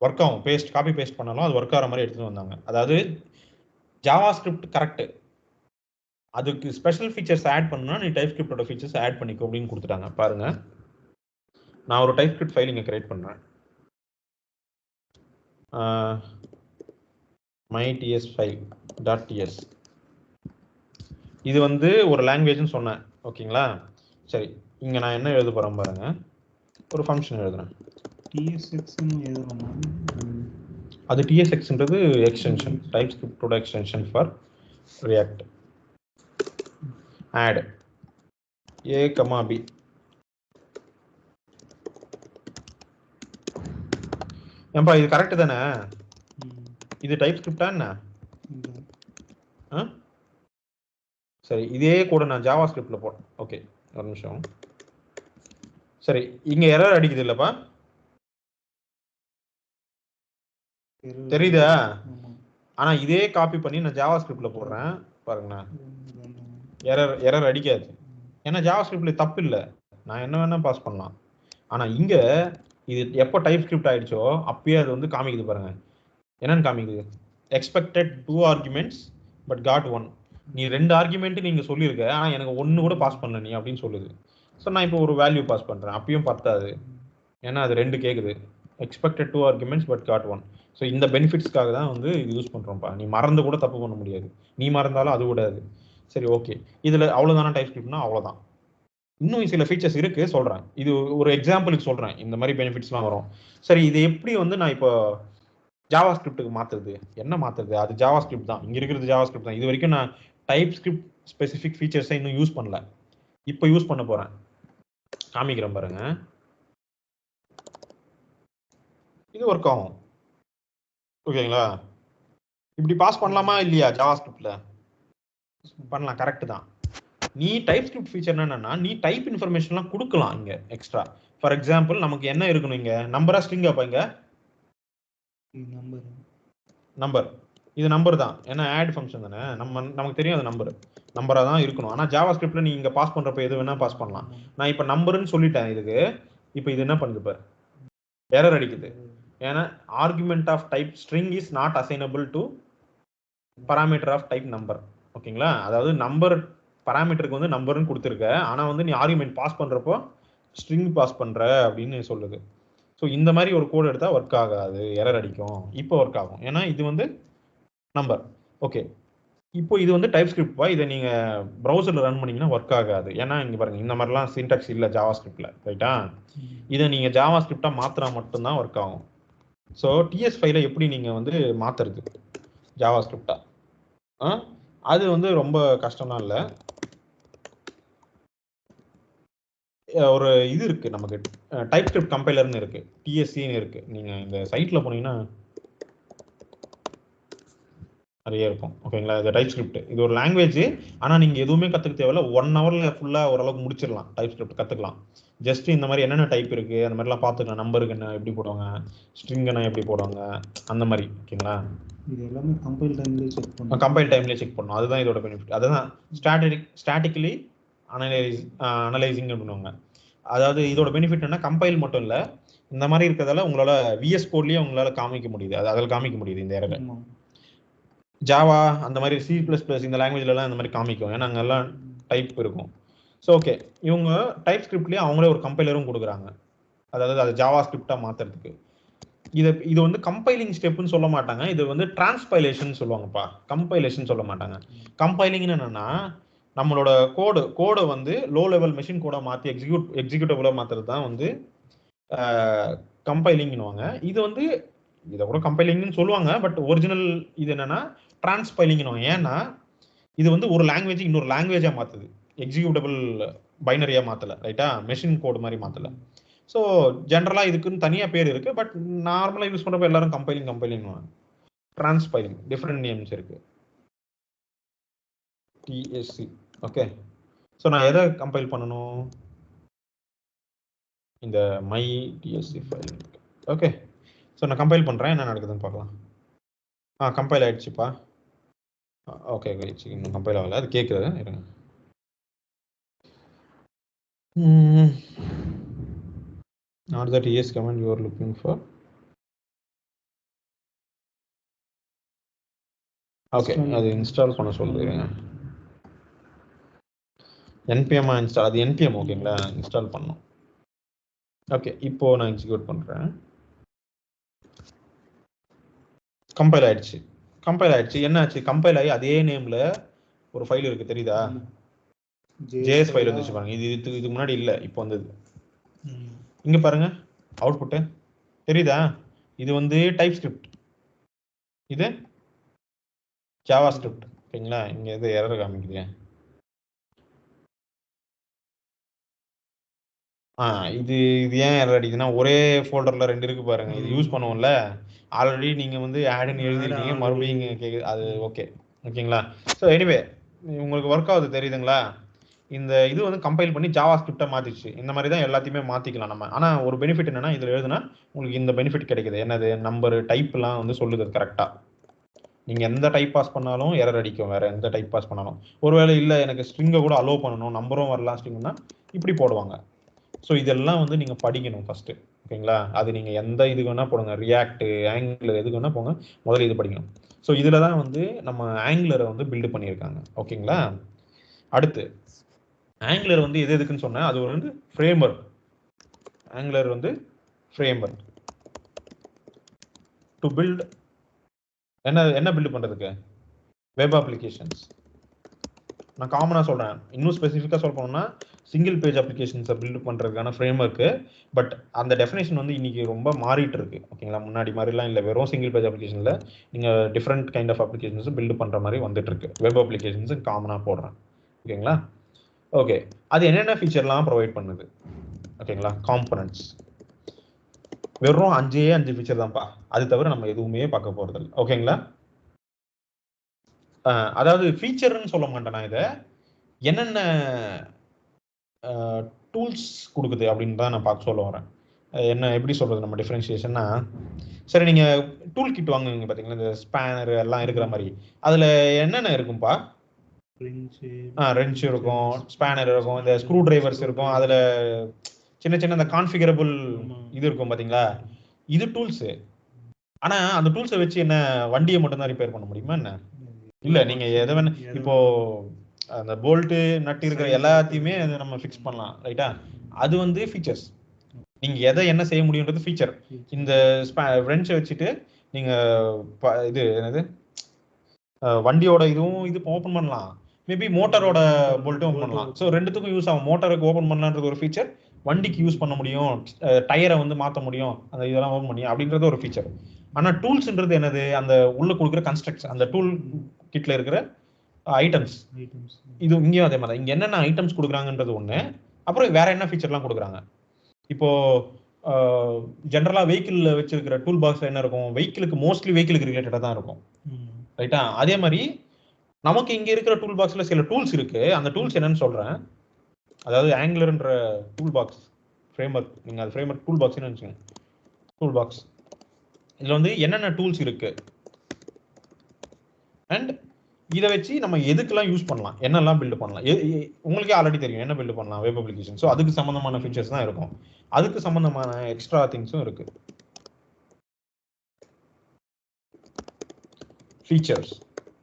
ஒர்க் ஆகும், காப்பி பேஸ்ட் பண்ணாலும் அது ஒர்க் ஆகிற மாதிரி எடுத்துட்டு வந்தாங்க. அதாவது ஜாவா ஸ்கிரிப்ட் கரெக்ட், அதுக்கு ஸ்பெஷல் ஃபீச்சர்ஸ் ஆட் பண்ணா நீ டைப் ஸ்கிரிப்டோட ஃபீச்சர்ஸ் ஆட் பண்ணிக்கோ அப்படின்னு கொடுத்துட்டாங்க. பாருங்க, நான் ஒரு டைப்ஸ்கிரிப்ட் ஃபைல் இங்கே கிரியேட் பண்ணுறேன். myts file .ts. இது வந்து ஒரு லாங்குவேஜ்னு சொன்னேன். ஓகேங்களா? சரி, இங்கே நான் என்ன எழுத போகிறேன் பாருங்க. ஒரு ஃபங்க்ஷன் எழுதுறேன். TSX-னு எழுதலாமா? அது TSX-ன்றது எக்ஸ்டென்ஷன், டைப்ஸ்கிரிப்டோட extension for React. add a, b. ஏன்பா இது கரெக்ட் தானே? இது டைப்ஸ்கிரிப்டா என்ன? சரி, இதே கூட நான் ஜாவா ஸ்கிரிப்ட்ல போட்டேன். ஓகே, ஒரு நிமிஷம். சரி, இங்க எரர் அடிக்குது இல்லப்பா? தெரியுதா? ஆனா இதே காப்பி பண்ணி நான் ஜாவா ஸ்கிரிப்ட்ல போடுறேன் பாருங்கண்ணா, எரர் அடிக்காது. ஏன்னா ஜாவா ஸ்கிரிப்ட்ல தப்பு இல்லை, நான் என்ன வேணா பாஸ் பண்ணலாம். ஆனா இங்க இது எப்போ டைப் ஸ்கிரிப்ட் ஆயிடுச்சோ அப்பயே அது வந்து காமிக்குது பாருங்க. என்னன்னு காமிக்குது? Expected 2 arguments but got 1. நீ 2 ஆர்குமெண்ட் நீங்க சொல்லியிருக்க, ஆனா எனக்கு 1 கூட பாஸ் பண்ணல நீ அப்படின்னு சொல்லுது. ஸோ நான் இப்போ ஒரு வேல்யூ பாஸ் பண்றேன், அப்பயும் பத்தாது. ஏன்னா அது 2 கேக்குது. Expected 2 arguments but got 1. So இந்த பெனிஃபிட்ஸ்க்காக தான் வந்து இது யூஸ் பண்றோம்ப்பா. நீ மறந்து கூட தப்பு பண்ண முடியாது, நீ மறந்தாலும் அது கூடாது. சரி, ஓகே, இதுல அவ்வளவுதானா டைப் ஸ்கிரிப்ட்னா? அவ்வளவுதான். இன்னும் சில ஃபீச்சர்ஸ் இருக்கு, சொல்றேன். இது ஒரு எக்ஸாம்பிளுக்கு சொல்றேன், இந்த மாதிரி பெனிஃபிட்ஸ்லாம் வரும். சரி, இது எப்படி வந்து நான் இப்போ ஜாவா ஸ்கிரிப்டுக்கு மாத்துறது? என்ன மாத்துறது? அது ஜாவா ஸ்கிரிப்ட் தான், இங்க இருக்கிறது ஜாவா ஸ்கிரிப்ட் தான். இது வரைக்கும் நான் டைப் ஸ்கிரிப்ட் ஸ்பெசிஃபிக் ஃபீச்சர்ஸை இன்னும் யூஸ் பண்ணல, இப்போ யூஸ் பண்ண போறேன். காமிக்கிறேன் பாருங்க. இது ஒர்க் ஆகும். ஓகேங்களா? இப்படி பாஸ் பண்ணலாமா இல்லையா? ஜாவா ஸ்கிரிப்ட்ல பண்ணலாம், கரெக்ட் தான். நீ டைப் ஸ்கிரிப்ட் ஃபீச்சர் என்னன்னா, நீ டைப் இன்ஃபர்மேஷன்லாம் கொடுக்கலாம் இங்க எக்ஸ்ட்ரா. ஃபார் எக்ஸாம்பிள், நமக்கு என்ன இருக்கணும் இங்க? நம்பரா ஸ்ட்ரிங்கா? இங்க நம்பர். இது நம்பர் தான், ஏன்னா ஆட் ஃபங்க்ஷன் தானே, நமக்கு தெரியும் அது நம்பரா தான் இருக்கணும். ஆனா ஜாவா ஸ்கிரிப்ட்ல நீ இங்க பாஸ் பண்றப்ப எது வேணா பாஸ் பண்ணலாம். நான் இப்ப நம்பர்னு சொல்லிட்டேன் இதுக்கு. இப்போ இது என்ன பண்ணுது பாரு, எரர் அடிக்குது. ஏன்னா argument of type string is not assignable to parameter of type number. ஓகேங்களா? அதாவது நம்பர் பாராமீட்டருக்கு வந்து நம்பர்னு கொடுத்துருக்க, ஆனா வந்து நீ ஆர்குமெண்ட் பாஸ் பண்றப்போ ஸ்ட்ரிங் பாஸ் பண்ற அப்படின்னு சொல்லுது. ஸோ இந்த மாதிரி ஒரு கோட் எடுத்தா ஒர்க் ஆகாது, எரர் அடிக்கும். இப்போ ஒர்க் ஆகும், ஏன்னா இது வந்து நம்பர். ஓகே, இப்போ இது வந்து டைப் ஸ்கிரிப்ட். இதை நீங்க ப்ரௌசர்ல ரன் பண்ணீங்கன்னா ஒர்க் ஆகாது. ஏன்னா இங்க பாருங்க, இந்த மாதிரிலாம் சின்டாக்ஸ் இல்லை ஜாவா ஸ்கிரிப்ட்ல, ரைட்டா? இதை நீங்க ஜாவா ஸ்கிரிப்டா மாத்தினா மட்டும்தான் ஒர்க் ஆகும். ஸோ டிஎஸ் ஃபைலை எப்படி நீங்க வந்து மாத்துறது ஜாவா ஸ்கிரிப்டா? அது வந்து ரொம்ப கஷ்டம்லாம் இல்லை. ஒரு இது இருக்கு நமக்கு, டைப் ஸ்கிரிப்ட் கம்பைலர்னு இருக்கு, டிஎஸ்சின்னு இருக்கு. நீங்க இந்த சைட்ல போனீங்கன்னா நிறைய இருக்கும். ஓகேங்களா? இது டைப் ஸ்கிரிப்ட், இது ஒரு லாங்குவேஜ். ஆனா நீங்க எதுவுமே கத்துக்க தேவையில்ல, 1 ஹவர்ல ஃபுல்லா ஓரளவுக்கு முடிச்சிடலாம். டைப் ஸ்கிரிப்ட் கத்துக்கலாம். ஜஸ்ட் இந்த மாதிரி என்னென்ன டைப் இருக்கு அந்த மாதிரிலாம் பார்த்துக்கலாம். நம்பருக்கு என்ன எப்படி போடுவாங்க, ஸ்ட்ரிங் என்ன எப்படி போடுவாங்க, அந்த மாதிரி. ஓகேங்களா? இது எல்லாமே கம்பைல் டைம்லயே செக் பண்ணணும். கம்பைல் டைம்லயே செக் பண்ணணும், அதுதான் இதோட பெனிஃபிட். அதுதான் ஸ்டாட்டிக்கலி அனலைசிங் பண்ணுவாங்க. அதாவது இதோட பெனிஃபிட் என்ன, கம்பைல் மட்டும் இல்ல, இந்த மாதிரி இருக்கிறதால உங்களால விஎஸ் கோட்லயே உங்களால காமிக்க முடியுது, அதில் காமிக்க முடியுது இந்த எரர். ஜாவா அந்த மாதிரி C++ இந்த லாங்குவேஜ்ல எல்லாம் இந்த மாதிரி காமிக்கும், ஏன்னா அங்கெல்லாம் டைப் இருக்கும். ஸோ ஓகே, இவங்க டைப் ஸ்கிரிப்ட்லயே அவங்களே ஒரு கம்பைலரும் கொடுக்குறாங்க, அதாவது அது ஜாவா ஸ்கிரிப்டா மாத்துறதுக்கு. இது வந்து கம்பைலிங் ஸ்டெப்னு சொல்ல மாட்டாங்க, இது வந்து டிரான்ஸ்பைலேஷன் சொல்லுவாங்கப்பா, கம்பைலேஷன் சொல்ல மாட்டாங்க. கம்பைலிங்னு என்னன்னா, நம்மளோட கோடை வந்து லோ லெவல் மெஷின் கோடா மாற்றி எக்ஸிக்யூட்டபிளா மாத்துறது தான் வந்து கம்பைலிங்னுவாங்க. இது வந்து இதை கூட கம்பைலிங்னு சொல்லுவாங்க, பட் ஒரிஜினல் இது என்னன்னா டிரான்ஸ்பைலிங்னுவாங்க. ஏன்னா இது வந்து ஒரு லாங்குவேஜ் இன்னொரு லாங்குவேஜா மாத்துது, எக்ஸிக்யூட்டபிள் பைனரியா மாத்தல, ரைட்டா? மெஷின் கோட் மாதிரி மாத்தல. ஸோ ஜென்ரலா இதுக்குன்னு தனியா பேர் இருக்கு, பட் நார்மலா யூஸ் பண்றப்ப எல்லாரும் கம்பைலிங். டிரான்ஸ்பைலிங் டிஃப்ரெண்ட் நேம்ஸ் இருக்கு, டிஎஸ்சி. ஓகே, ஸோ நான் எதை கம்பைல் பண்ணணும்? இந்த my DSC file. Okay, so நான் கம்பைல் பண்றேன், என்ன நடக்குதுன்னு பார்க்கலாம். கம்பைல் ஆயிடுச்சுப்பா. ஓகே, இன்னும் கம்பைல் ஆகல, அது கேட்குறது. இருங்க. Not that ES command you are looking for. Okay, அது இன்ஸ்டால் பண்ண சொல்றீங்க. npm இன்ஸ்டால், அது npm. ஓகேங்களா? இன்ஸ்டால் பண்ணணும். ஓகே, இப்போ நான் எக்ஸிக்யூட் பண்றேன். கம்பைல் ஆயிடுச்சு. என்ன ஆச்சு? கம்பைல் ஆகி அதே நேம்ல ஒரு ஃபைல் இருக்கு, தெரியுதா? ஜேஎஸ் ஃபைல் வந்துச்சு பாருங்க. இதுக்கு முன்னாடி இல்ல, இப்போ வந்தது. இங்க பாருங்க அவுட்புட் தெரியுதா? இது வந்து டைப் ஸ்கிரிப்ட், இது ஜாவா ஸ்கிரிப்ட். ஓகேங்களா? இங்க எது எரர் காமிக்குது? இது ஏன் எரர் அடிக்குதுன்னா, ஒரே ஃபோல்டர்ல 2 இருக்கு பாருங்க. இது யூஸ் பண்ணுவோம்ல, ஆல்ரெடி நீங்க வந்து ஆட்னு எழுதிருக்கீங்க, மறுபடியும் இங்க கேக்குது. அது ஓகேங்களா? ஸோ எனிவே உங்களுக்கு ஒர்க் ஆகுது, தெரியுதுங்களா? இந்த இது வந்து கம்பைல் பண்ணி ஜாவா ஸ்கிரிப்டா மாத்திடுச்சு. இந்த மாதிரி தான் எல்லாத்தையுமே மாத்திக்கலாம் நம்ம. ஆனா ஒரு பெனிஃபிட் என்னன்னா, இதுல எழுதுனா உங்களுக்கு இந்த பெனிஃபிட் கிடைக்குது. என்னது? நம்பர் டைப்லாம் வந்து சொல்லுது கரெக்டா. நீங்க எந்த டைப் பாஸ் பண்ணாலும் எரர் அடிக்கும். வேற எந்த டைப் பாஸ் பண்ணாலும். ஒருவேளை இல்ல எனக்கு ஸ்ட்ரிங்கை கூட அலோவ் பண்ணணும், நம்பரும் வரலாம், ஸ்ட்ரிங்னா இப்படி போடுவாங்க. ஸோ இதெல்லாம் வந்து நீங்க படிக்கணும் ஃபர்ஸ்ட். ஓகேங்களா? அது நீங்க எந்த இதுக்கு வேணா போடுங்க, ரியாக்ட், ஆங்குலர் எதுக்கு வேணா போங்க, முதல்ல இது படிக்கணும். ஸோ இதுல தான் வந்து நம்ம ஆங்குலரை வந்து பில்டு பண்ணியிருக்காங்க. ஓகேங்களா? அடுத்து ஆங்குலர் வந்து எது எதுக்குன்னு சொன்னேன், அது வந்து ஃப்ரேம்வொர்க். ஆங்குலர் வந்து ஃப்ரேம்வொர்க் டு பில்ட் என்ன பில்ட் பண்றதுக்கு? Web applications. நான் காமனா சொல்றேன். இன்னும் ஸ்பெசிஃபிக்கா சொல்ல போனோம்னா சிங்கிள் பேஜ் அப்ளிகேஷன்ஸை பில்ட் பண்றதுக்கான ஃப்ரேம்வொர்க்கு. பட் அந்த டெஃபினேஷன் வந்து இன்னைக்கு ரொம்ப மாறிட்டு இருக்கு. ஓகேங்களா? முன்னாடி மாதிரிலாம் இல்லை. வெறும் சிங்கிள் பேஜ் அப்ளிகேஷன்ல நீங்க different kind of applications build பண்ற மாதிரி வந்துட்டு இருக்கு. வெப் அப்ளிகேஷன்ஸ் காமனா போடுறேன். ஓகேங்களா? ஓகே, அது என்னென்ன ஃபீச்சர்லாம் ப்ரொவைட் பண்ணுது? ஓகேங்களா? காம்பனன்ட்ஸ் வெறும் 5 ஃபீச்சர் தான்ப்பா. அது தவிர நம்ம எதுவுமே பார்க்க போறது இல்லை. ஓகேங்களா? அதாவது ஃபீச்சர்னு சொல்ல மாட்டேன் நான். இதை என்னென்ன டூல்ஸ் கொடுக்குது அப்படின்னு தான் நான் பார்க்க சொல்ல வரேன். என்ன எப்படி சொல்றது நம்ம டிஃபரன்ஷியேஷன்னா, சரி நீங்க டூல் கிட் வாங்குவீங்க பார்த்தீங்களா, இந்த ஸ்பேனர் எல்லாம் இருக்கிற மாதிரி. அதுல என்னென்ன இருக்கும்பா? ரெஞ்ச் இருக்கும், ஸ்பேனர் இருக்கும், இந்த ஸ்க்ரூ டிரைவர்ஸ் இருக்கும். அதுல சின்ன சின்ன இந்த கான்ஃபிகரபிள் இது இருக்கும் பாத்தீங்களா? இது டூல்ஸ். ஆனா அந்த டூல்ஸை வச்சு என்ன வண்டியை மட்டும் தான் ரிப்பேர் பண்ண முடியுமா என்ன? இல்ல, நீங்க எதை வேணா இப்போ அந்த போல்ட்டு நட்டு இருக்கிற எல்லாத்தையுமே நம்ம ஃபிக்ஸ் பண்ணலாம், ரைட்டா? அது வந்து ஃபீச்சர்ஸ். நீங்க எதை என்ன செய்ய முடியும்ன்றது ஃபீச்சர். இந்த ரெஞ்சை வச்சுட்டு நீங்க இது என்னது வண்டியோட இதுவும் இது ஓப்பன் பண்ணலாம், மேபி மோட்டரோட போல்ட்டும் ஓப்பன் பண்ணலாம். ஸோ ரெண்டுத்துக்கும் யூஸ் ஆகும். மோட்டருக்கு ஓப்பன் பண்ணலான்றது ஒரு ஃபீச்சர், வண்டிக்கு யூஸ் பண்ண முடியும், டயரை வந்து மாற்ற முடியும், அந்த இதெல்லாம் ஓப்பன் முடியும் அப்படின்றது ஒரு ஃபீச்சர். ஆனா டூல்ஸ்ன்றது என்னது? அந்த உள்ள கொடுக்குற கன்ஸ்ட்ரக்ட்ஸ், அந்த டூல் கிட்ல இருக்கிற ஐட்டம்ஸ். இது இங்கேயும் அதே மாதிரி. இங்க என்னென்ன ஐட்டம்ஸ் கொடுக்குறாங்கன்றது ஒண்ணு, அப்புறம் வேற என்ன ஃபீச்சர்லாம் கொடுக்குறாங்க. இப்போ ஜென்ரலா வெஹிக்கிள்ல வச்சிருக்கிற டூல் பாக்ஸ்ல என்ன இருக்கும்? வெஹிக்கிளுக்கு மோஸ்ட்லி வெஹிக்கிளுக்கு ரிலேட்டடா தான் இருக்கும், ரைட்டா? அதே மாதிரி நமக்கு இங்க இருக்கிற டூல் பாக்ஸ்ல சில டூல்ஸ் இருக்கு. அந்த டூல்ஸ் என்னன்னு சொல்றேன். அதாவது ஆங்குலர்ன்ற டூல் பாக்ஸ் ஃப்ரேம்வொர்க், நீங்க அது ஃப்ரேம்வொர்க் டூல் பாக்ஸ்னு நினைச்சுங்க. டூல் பாக்ஸ் இதுல வந்து என்னென்ன டூல்ஸ் இருக்கு அண்ட் இதை வச்சு நம்ம எதுக்கெல்லாம் யூஸ் பண்ணலாம், என்னெல்லாம் பில்ட் பண்ணலாம். உங்களுக்கே ஆல்ரெடி தெரியும் என்ன பில்ட் பண்ணலாம், வெப் அப்ளிகேஷன். ஸோ அதுக்கு சம்பந்தமான ஃபீச்சர்ஸ் தான் இருக்கும். அதுக்கு சம்பந்தமான எக்ஸ்ட்ரா திங்ஸும் இருக்கு.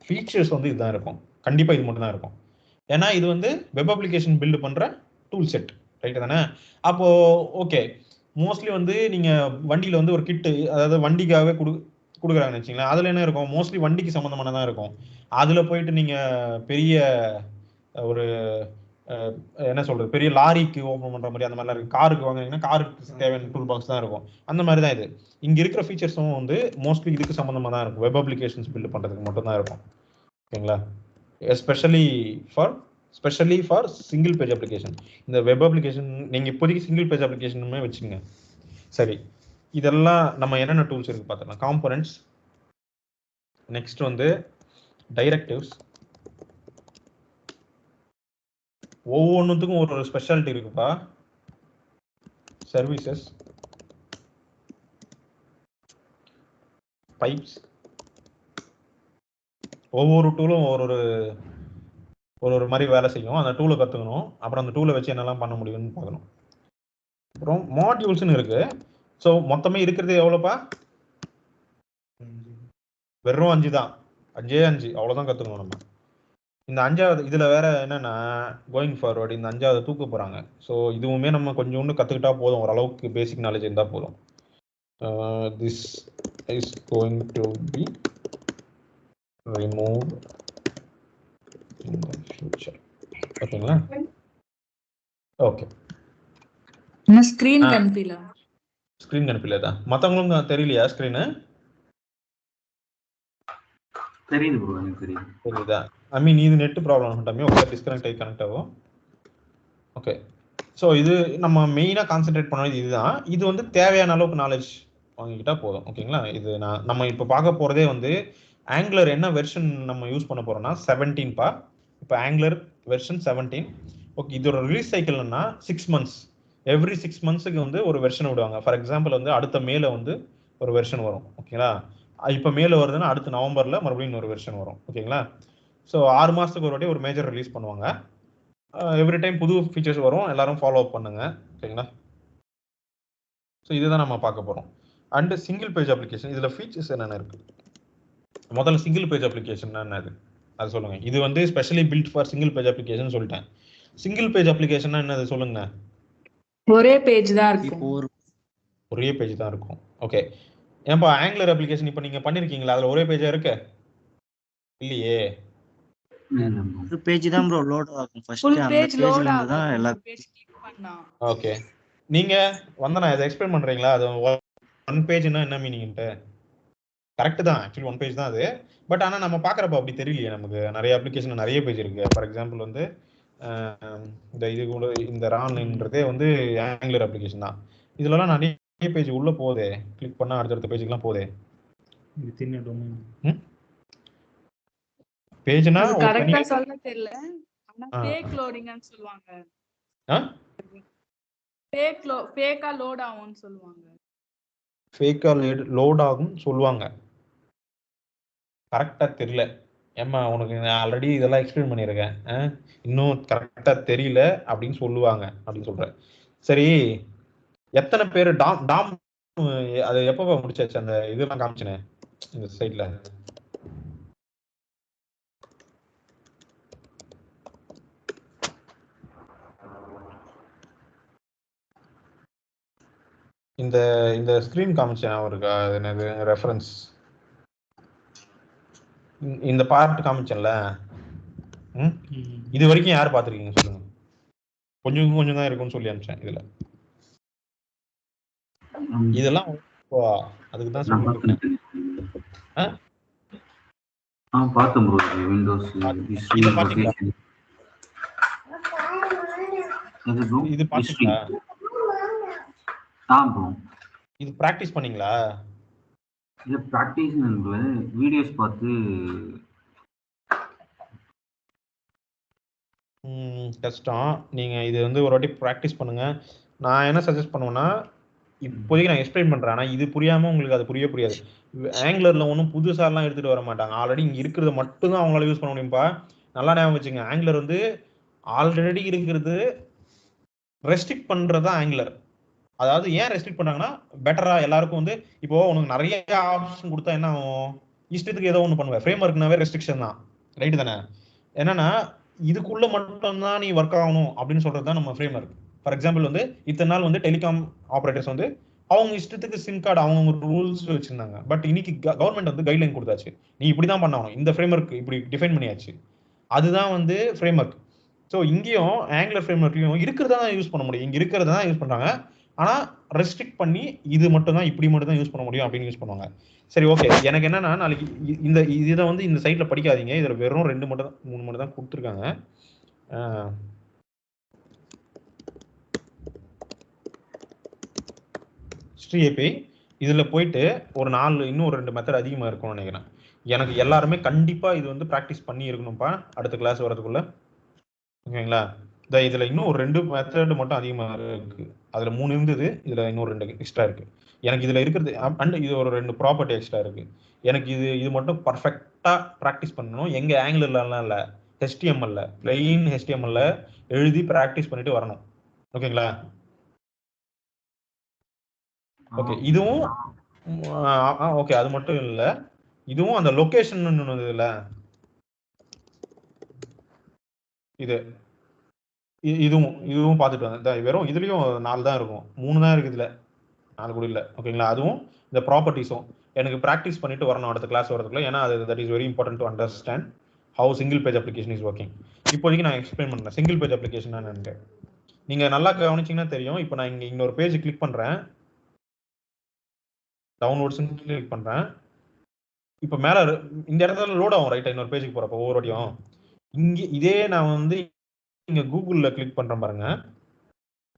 ஃபீச்சர்ஸ் வந்து இதுதான் இருக்கும். கண்டிப்பா இது மட்டும் தான் இருக்கும். ஏன்னா இது வந்து வெப் அப்ளிகேஷன் பில்ட் பண்ற டூல் செட், ரைட் தானே? அப்போ ஓகே, மோஸ்ட்லி வந்து நீங்க வண்டியில வந்து ஒரு கிட்டு, அதாவது வண்டிக்காகவே கொடுக்குறாங்கன்னு வச்சுங்களேன். அதுல என்ன இருக்கும்? மோஸ்ட்லி வண்டிக்கு சம்பந்தமானதான் இருக்கும். அதுல போயிட்டு நீங்க பெரிய ஒரு என்ன சொல்றது, பெரிய லாரிக்கு ஓப்பன் பண்ற மாதிரி அந்த மாதிரிலாம் இருக்கு. காருக்கு வாங்கினீங்கன்னா காருக்கு தேவையான டூல் பாக்ஸ் தான் இருக்கும். அந்த மாதிரி தான் இது. இங்க இருக்கிற ஃபீச்சர்ஸும் வந்து மோஸ்ட்லி இதுக்கு சம்பந்தமா தான் இருக்கும். வெப் அப்ளிகேஷன்ஸ் பில்ட் பண்றதுக்கு மட்டும் தான் இருக்கும். ஓகேங்களா? Especially for single page application. இந்த வெப் அப்ளிகேஷன் நீங்க இப்போதைக்கு சிங்கிள் பேஜ் அப்ளிகேஷனுமே வச்சுங்க. சரி, இதெல்லாம் நம்ம என்னென்ன டூல்ஸ் இருக்கு பார்த்துக்கலாம். காம்போனன்ட்ஸ், நெக்ஸ்ட் வந்து டைரக்டிவ்ஸ். ஒவ்வொன்றுத்துக்கும் ஒரு ஸ்பெஷாலிட்டி இருக்குப்பா. Services, pipes. ஒவ்வொரு டூலும் ஒரு மாதிரி வேலை செய்யும். அந்த டூலை கற்றுக்கணும். அப்புறம் அந்த டூலை வச்சு என்னெல்லாம் பண்ண முடியும்னு பார்க்கணும். அப்புறம் மாடியூல்ஸ்னு இருக்கு. ஸோ மொத்தமே இருக்கிறது எவ்வளோப்பா? வெறும் 5 தான். 5 அவ்வளோதான் கற்றுக்கணும் நம்ம. இந்த 5வது இதுல வேற என்னன்னா கோயிங் ஃபார்வர்ட் இந்த 5வது தூக்க போறாங்க. ஸோ இதுவுமே நம்ம கொஞ்சோண்டு கத்துக்கிட்டா போதும், ஓரளவுக்கு பேசிக் நாலேஜ் இருந்தா போதும். This is going to be remove in the future. ஓகேங்களா? ஓகே. இன்னும் ஸ்கிரீன் கன்ஃபில. ஸ்கிரீன் கன்ஃபிலதா? மத்தவங்களுக்கு தெரியலையா ஸ்கிரீன்? தெரியுது ப்ரோ, எனக்கு தெரியுது. தெரியுதா? ஐ மீன் இது நெட் ப்ராப்ளம் டைமே ஓகே டிஸ்கனெக்ட் ஆகி கனெக்ட் ஆகும். ஓகே. ஸோ இது நம்ம மெயினாக கான்சென்ட்ரேட் பண்ணது இதுதான். இது வந்து தேவையான அளவுக்கு நாலேஜ் வாங்கிக்கிட்டா போதும். ஓகேங்களா? இது நம்ம இப்போ பார்க்க போகிறதே வந்து ஆங்குலர் என்ன வெர்ஷன் நம்ம யூஸ் பண்ண போகிறோம்னா 17பா. இப்போ ஆங்குலர் வெர்ஷன் 17. ஓகே. இதோட ரிலீஸ் சைக்கிள்னா 6 months. எவ்ரி 6 monthsக்கு வந்து ஒரு வெர்ஷன் விடுவாங்க. ஃபார் எக்ஸாம்பிள் வந்து அடுத்த மேல வந்து ஒரு வெர்ஷன் வரும். ஓகேங்களா? இப்போ மேல வருதுன்னா அடுத்த நவம்பர்ல மறுபடியும் ஒரு வெர்ஷன் வரும். ஓகேங்களா? ஸோ 6 மாதத்துக்கு ஒரு வாட்டி ஒரு மேஜர் ரிலீஸ் பண்ணுவாங்க. எவ்ரி டைம் புது ஃபீச்சர்ஸ் வரும், எல்லாரும் ஃபாலோ அப் பண்ணுங்க. ஓகேங்களா? ஸோ இதுதான் நம்ம பார்க்க போகிறோம். அண்ட் சிங்கிள் பேஜ் அப்ளிகேஷன் இதில் ஃபீச்சர்ஸ் என்னென்ன இருக்கு? முதல்ல சிங்கிள் பேஜ் அப்ளிகேஷன் என்னது அது சொல்லுங்க. இது வந்து specially build for single page application சொல்லிட்டேன். சிங்கிள் பேஜ் அப்ளிகேஷன் என்னது சொல்லுங்க. ஒரே பேஜ் தான் இருக்கும். ஒரே பேஜ் தான் இருக்கும். ஓகே. ஏன்பா ஆங்குலர் அப்ளிகேஷன் இப்போ நீங்க பண்ணிருக்கீங்களா? அதுல ஒரே பேஜா இருக்கு இல்லையே? ஒரு பேஜ் தான் ப்ரோ லோட் ஆகும். ஃபர்ஸ்ட் ஃபுல் அந்த பேஜ் பேஜ்ல லோட் இருந்து தான் ஆகும். எல்லா பேஜ் கிளிக் பண்ணா. ஓகே. நீங்க வந்தனா இதை எக்ஸ்பிளைன் பண்றீங்களா? அது ஒன் பேஜ்னா என்ன மீனிங்ட்டு? கரெக்ட் தான், ஆக்சுவலி ஒன் பேஜ் தான் அது. பட் ஆனால் நம்ம பார்க்குறப்ப அப்படி தெரியலையே. நமக்கு நிறைய அப்ளிகேஷன் நிறைய பேஜ் இருக்கு. ஃபார் எக்ஸாம்பிள் வந்து இந்த இது கூட இந்த ரான்ன்றதே வந்து ஆங்குலர் அப்ளிகேஷன் தான். இதுலலாம் நிறைய பேஜ் உள்ள போதே, கிளிக் பண்ணா அடுத்தடுத்த பேஜுக்குலாம் போதே. வித்தின் டொமைன் பேஜ்னா அது ஒரு தனி கரெக்ட்டா சொல்ல தெரியல. ஆனா ஃபேக் லோடிங்னு சொல்வாங்க. ஃபேக்கா லோட் ஆகும்னு சொல்லுவாங்க. ஃபேக்கா லோட் ஆகும் சொல்லுவாங்க. கரெக்டா தெரியல. ஏம்மா உனக்கு நான் ஆல்ரெடி இதெல்லாம் எக்ஸ்பிளைன் பண்ணியிருக்கேன், இன்னும் கரெக்டா தெரியல அப்படின்னு சொல்லுவாங்க அப்படின்னு சொல்றேன். சரி, எத்தனை பேர் டாம் டாம் அது எப்போ முடிச்சாச்சு? அந்த இதெல்லாம் காமிச்சினேன் இந்த சைட்ல. இந்த இந்த ஸ்கிரீன் காமிச்சேன் அவருக்கு. என்னது ரெஃபரன்ஸ் இந்த பார்ட் காமிச்சேன்ல. இது வரைக்கும் யார் பார்த்துருக்கீங்க சொல்லுங்க. கொஞ்சம் கொஞ்சம் தான் இருக்கும்னு சொல்லி அனுப்பிச்சேன். இதுல இதெல்லாம் அதுக்கு தான் சொல்லிருக்கேன். பார்த்தேன் ப்ரோ. விண்டோஸ் இது பாத்தீங்களா? இது பாத்தீங்களா? ப்ரோ இது பிராக்டிஸ் பண்ணீங்களா? இல்ல பிராக்டிஸ் வீடியோஸ் பார்த்து. கஷ்டம். நீங்க இது வந்து ஒரு வாட்டி ப்ராக்டிஸ் பண்ணுங்க. நான் என்ன சஜஸ்ட் பண்ணுவேன்னா, இப்போதைக்கு நான் எக்ஸ்பிளைன் பண்றேன். ஆனா இது புரியாம உங்களுக்கு அது புரியாது. ஆங்குலர்ல ஒன்றும் புதுசாலாம் எடுத்துட்டு வர மாட்டாங்க. ஆல்ரெடி இங்க இருக்கிறத மட்டும் தான் அவங்களால யூஸ் பண்ண முடியும்பா. நல்லா ஞாபகம் வச்சுங்க. ஆங்குலர் வந்து ஆல்ரெடி இருக்கிறது ரெஸ்ட்ரிக்ட் பண்றது தான் ஆங்குலர். அதாவது ஏன் ரெஸ்ட்ரிக்ட் பண்றாங்கன்னா, பெட்டரா எல்லாருக்கும் வந்து இப்போ உனக்கு நிறைய ஆப்ஷன் கொடுத்தா என்ன ஆகும்? இஷ்டத்துக்கு ஏதோ ஒன்று பண்ணுவேன். ஃப்ரேம் ஒர்க்னாவே ரெஸ்ட்ரிக்ஷன் தான், ரைட்டு தானே? என்னன்னா இதுக்குள்ள மட்டும் தான் நீ ஒர்க் ஆகணும் அப்படின்னு சொல்றது தான் நம்ம ஃப்ரேம் ஒர்க். ஃபார் எக்ஸாம்பிள் வந்து இத்தனை நாள் வந்து டெலிகாம் ஆப்ரேட்டர்ஸ் வந்து அவங்க இஷ்டத்துக்கு சிம் கார்டு அவங்க ரூல்ஸ் வச்சிருந்தாங்க. பட் இன்னைக்கு கவர்மெண்ட் வந்து கைட்லைன் கொடுத்தாச்சு, நீ இப்படிதான் பண்ணணும், இந்த ஃப்ரேம் ஒர்க் இப்படி டிஃபைன் பண்ணியாச்சு. அதுதான் வந்து ஃப்ரேம் ஒர்க். ஸோ இங்கேயும் ஆங்குலர் ஃப்ரேம் ஒர்க்லையும் இருக்கிறதா தான் யூஸ் பண்ண முடியும். இங்க இருக்கிறத தான் யூஸ் பண்றாங்க. ஆனா ரெஸ்ட்ரிக்ட் பண்ணி இது மட்டும் தான் இப்படி மட்டும் தான் யூஸ் பண்ண முடியும் அப்படின்னு யூஸ் பண்ணுவாங்க. சரி, ஓகே. எனக்கு என்னன்னா, நாளைக்கு இந்த இதை வந்து இந்த சைட்ல படிக்காதீங்க. இதுல வெறும் 2 மட்டும் தான் 3 மட்டும் தான் கொடுத்துருக்காங்க. ஸ்ரீஏபி இதுல போயிட்டு ஒரு 4 இன்னும் ஒரு 2 மெத்தட் அதிகமா இருக்கும்னு நினைக்கிறேன். எனக்கு எல்லாருமே கண்டிப்பா இது வந்து ப்ராக்டிஸ் பண்ணி இருக்கணும்ப்பா அடுத்த கிளாஸ் வரதுக்குள்ள. ஓகேங்களா? இதுல இன்னும் ஒரு 2 மெத்தட் மட்டும் அதிகமா இருக்கு. அதுல 3 இருந்தது, இதுல இன்னும் 2 எக்ஸ்ட்ரா இருக்கு. எனக்கு இதுல இருக்கிறது அண்ட் இது ஒரு 2 ப்ராப்பர்ட்டி எக்ஸ்ட்ரா இருக்கு. எனக்கு இது மட்டும் பர்ஃபெக்டா ப்ராக்டிஸ் பண்ணணும். எங்க ஆங்குலர்லாம் இல்ல, HTML பிளெயின் HTML எழுதி ப்ராக்டிஸ் பண்ணிட்டு வரணும். ஓகேங்களா? ஓகே. இதுவும் ஓகே, அது மட்டும் இல்ல, இதுவும் அந்த லொகேஷன் ஒன்று இல்ல, இது இதுவும் பார்த்துட்டு வந்தேன். வெறும் இதுலயும் 4 தான் இருக்கும், 3 தான் இருக்கு இதுல, 4 கூட இல்லை. ஓகேங்களா? அதுவும் இந்த ப்ராப்பர்ட்டிஸும் எனக்கு ப்ராக்டிஸ் பண்ணிட்டு வரணும் அடுத்த கிளாஸ் வரதுக்குள்ள. ஏன்னா அது that is very important to understand how single page application is working. இப்போதைக்கு நான் எக்ஸ்பிளைன் பண்றேன் சிங்கிள் பேஜ் அப்ளிகேஷன் என்னன்னு. நீங்க நல்லா கவனிச்சீங்கன்னா தெரியும். இப்போ நான் இங்க இன்னொரு பேஜ் கிளிக் பண்றேன், டவுன்லோட்ஸ் கிளிக் பண்றேன். இப்போ மேல இந்த இடத்துல லோட் ஆகும் ரைட்டா, இன்னொரு பேஜுக்கு போறப்ப ஒவ்வொரு வாட்டியும். இங்க இதே நான் வந்து இங்க கூகுள்ல கிளிக் பண்றேன் பாருங்க,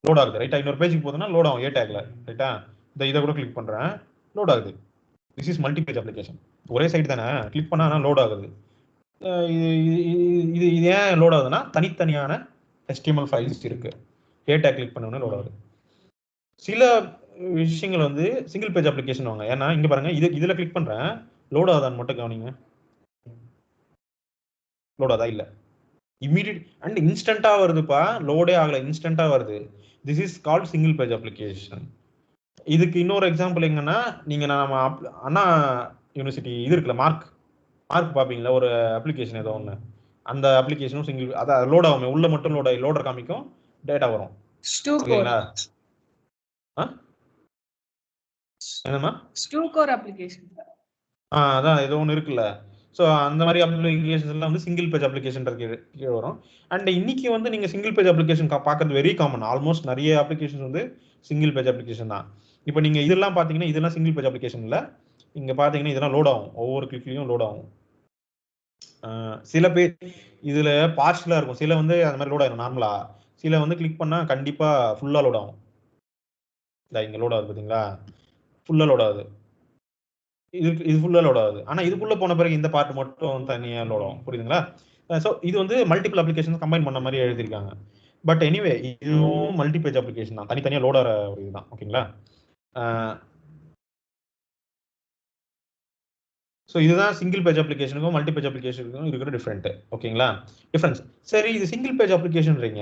லோட் ஆகுது ரைட்டா. இன்னொரு பேஜுக்கு போதுன்னா லோட் ஆகும் ஏ டேக்ல ரைட்டா. இதை கூட கிளிக் பண்றேன், லோட் ஆகுது. This is multi page application. ஒரே சைட் தானே, கிளிக் பண்ணா லோட் ஆகுது. இது ஏன் லோட் ஆகுதுன்னா தனித்தனியான HTML ஃபைல்ஸ் இருக்கு. ஏ டேக் கிளிக் பண்ணோம்னா லோட் ஆகுது. சில விஷயங்கள் வந்து சிங்கிள் பேஜ் அப்ளிகேஷன் வாங்க. ஏன்னா இங்க பாருங்க, இதுல கிளிக் பண்றேன், லோட் ஆகுதான்னு மட்டும் கவனிங்க. லோட் ஆகுதா? இல்ல, இமீடியட் அண்ட் இன்ஸ்டன்டா வருதுப்பா. லோடே ஆகல, இன்ஸ்டன்டா வருது. This is called single page application. இதுக்கு இன்னொரு எக்ஸாம்பிள் எங்கன்னா, நீங்க நம்ம அண்ணா யூனிவர்சிட்டி இது இருக்குல்ல, மார்க் பாப்பீங்களா, ஒரு அப்ளிகேஷன் ஏதோ ஒண்ணு, அந்த அப்ளிகேஷனும் சிங்கிள், அதான் லோட் ஆகும், உள்ள மட்டும் லோடர் காமிக்கும், டேட்டா வரும். ஓகேங்களா? என்னமா ஸ்டூகோர் அப்ளிகேஷன்? அதான் ஏதோ ஒன்று இருக்குல்ல. ஸோ அந்த மாதிரி அப்ளிகேஷன்ஸ் எல்லாம் வந்து சிங்கிள் பேஜ் அப்ளிகேஷன் கீழே வரும். அண்ட் இன்னைக்கு வந்து நீங்க சிங்கிள் பேஜ் அப்ளிகேஷன் பார்க்கறது வெரி காமன். ஆல்மோஸ்ட் நிறைய அப்ளிகேஷன் வந்து சிங்கிள் பேஜ் அப்ளிகேஷன் தான். இப்போ நீங்க இதெல்லாம் பாத்தீங்கன்னா இதெல்லாம் சிங்கிள் பேஜ் அப்ளிகேஷன் இல்ல. இங்க பாத்தீங்கன்னா இதெல்லாம் லோட் ஆகும், ஒவ்வொரு கிளிக்லயும் லோட் ஆகும். சில பேர் இதுல பார்ஷலா இருக்கும், சில வந்து அந்த மாதிரி லோட் ஆகும் நார்மலா, சில வந்து கிளிக் பண்ணா கண்டிப்பா ஃபுல்லா லோட் ஆகும். இங்க லோட் ஆகுது பாத்தீங்களா, ஃபுல்லா லோட் ஆகுது. இது ஃபுல்லா லோட் ஆகுது. ஆனா இதுக்குள்ள போன பிறகு இந்த பார்ட் மட்டும் தனியா லோட் ஆகும். புரியுதுங்களா? ஸோ இது வந்து மல்டிபிள் அப்ளிகேஷன் கம்பைன் பண்ண மாதிரி எழுதியிருக்காங்க. பட் எனிவே இதுவும் மல்டி பேஜ் அப்ளிகேஷன் தான், தனித்தனியா லோட் ஆகிற ஒரு இதுதான். ஓகேங்களா? ஸோ இதுதான் சிங்கிள் பேஜ் அப்ளிகேஷனுக்கும் மல்டி பேஜ் அப்ளிகேஷனுக்கும் இருக்கிற டிஃபரன்ஸ். சரி, இது சிங்கிள் பேஜ் அப்ளிகேஷன்றீங்க,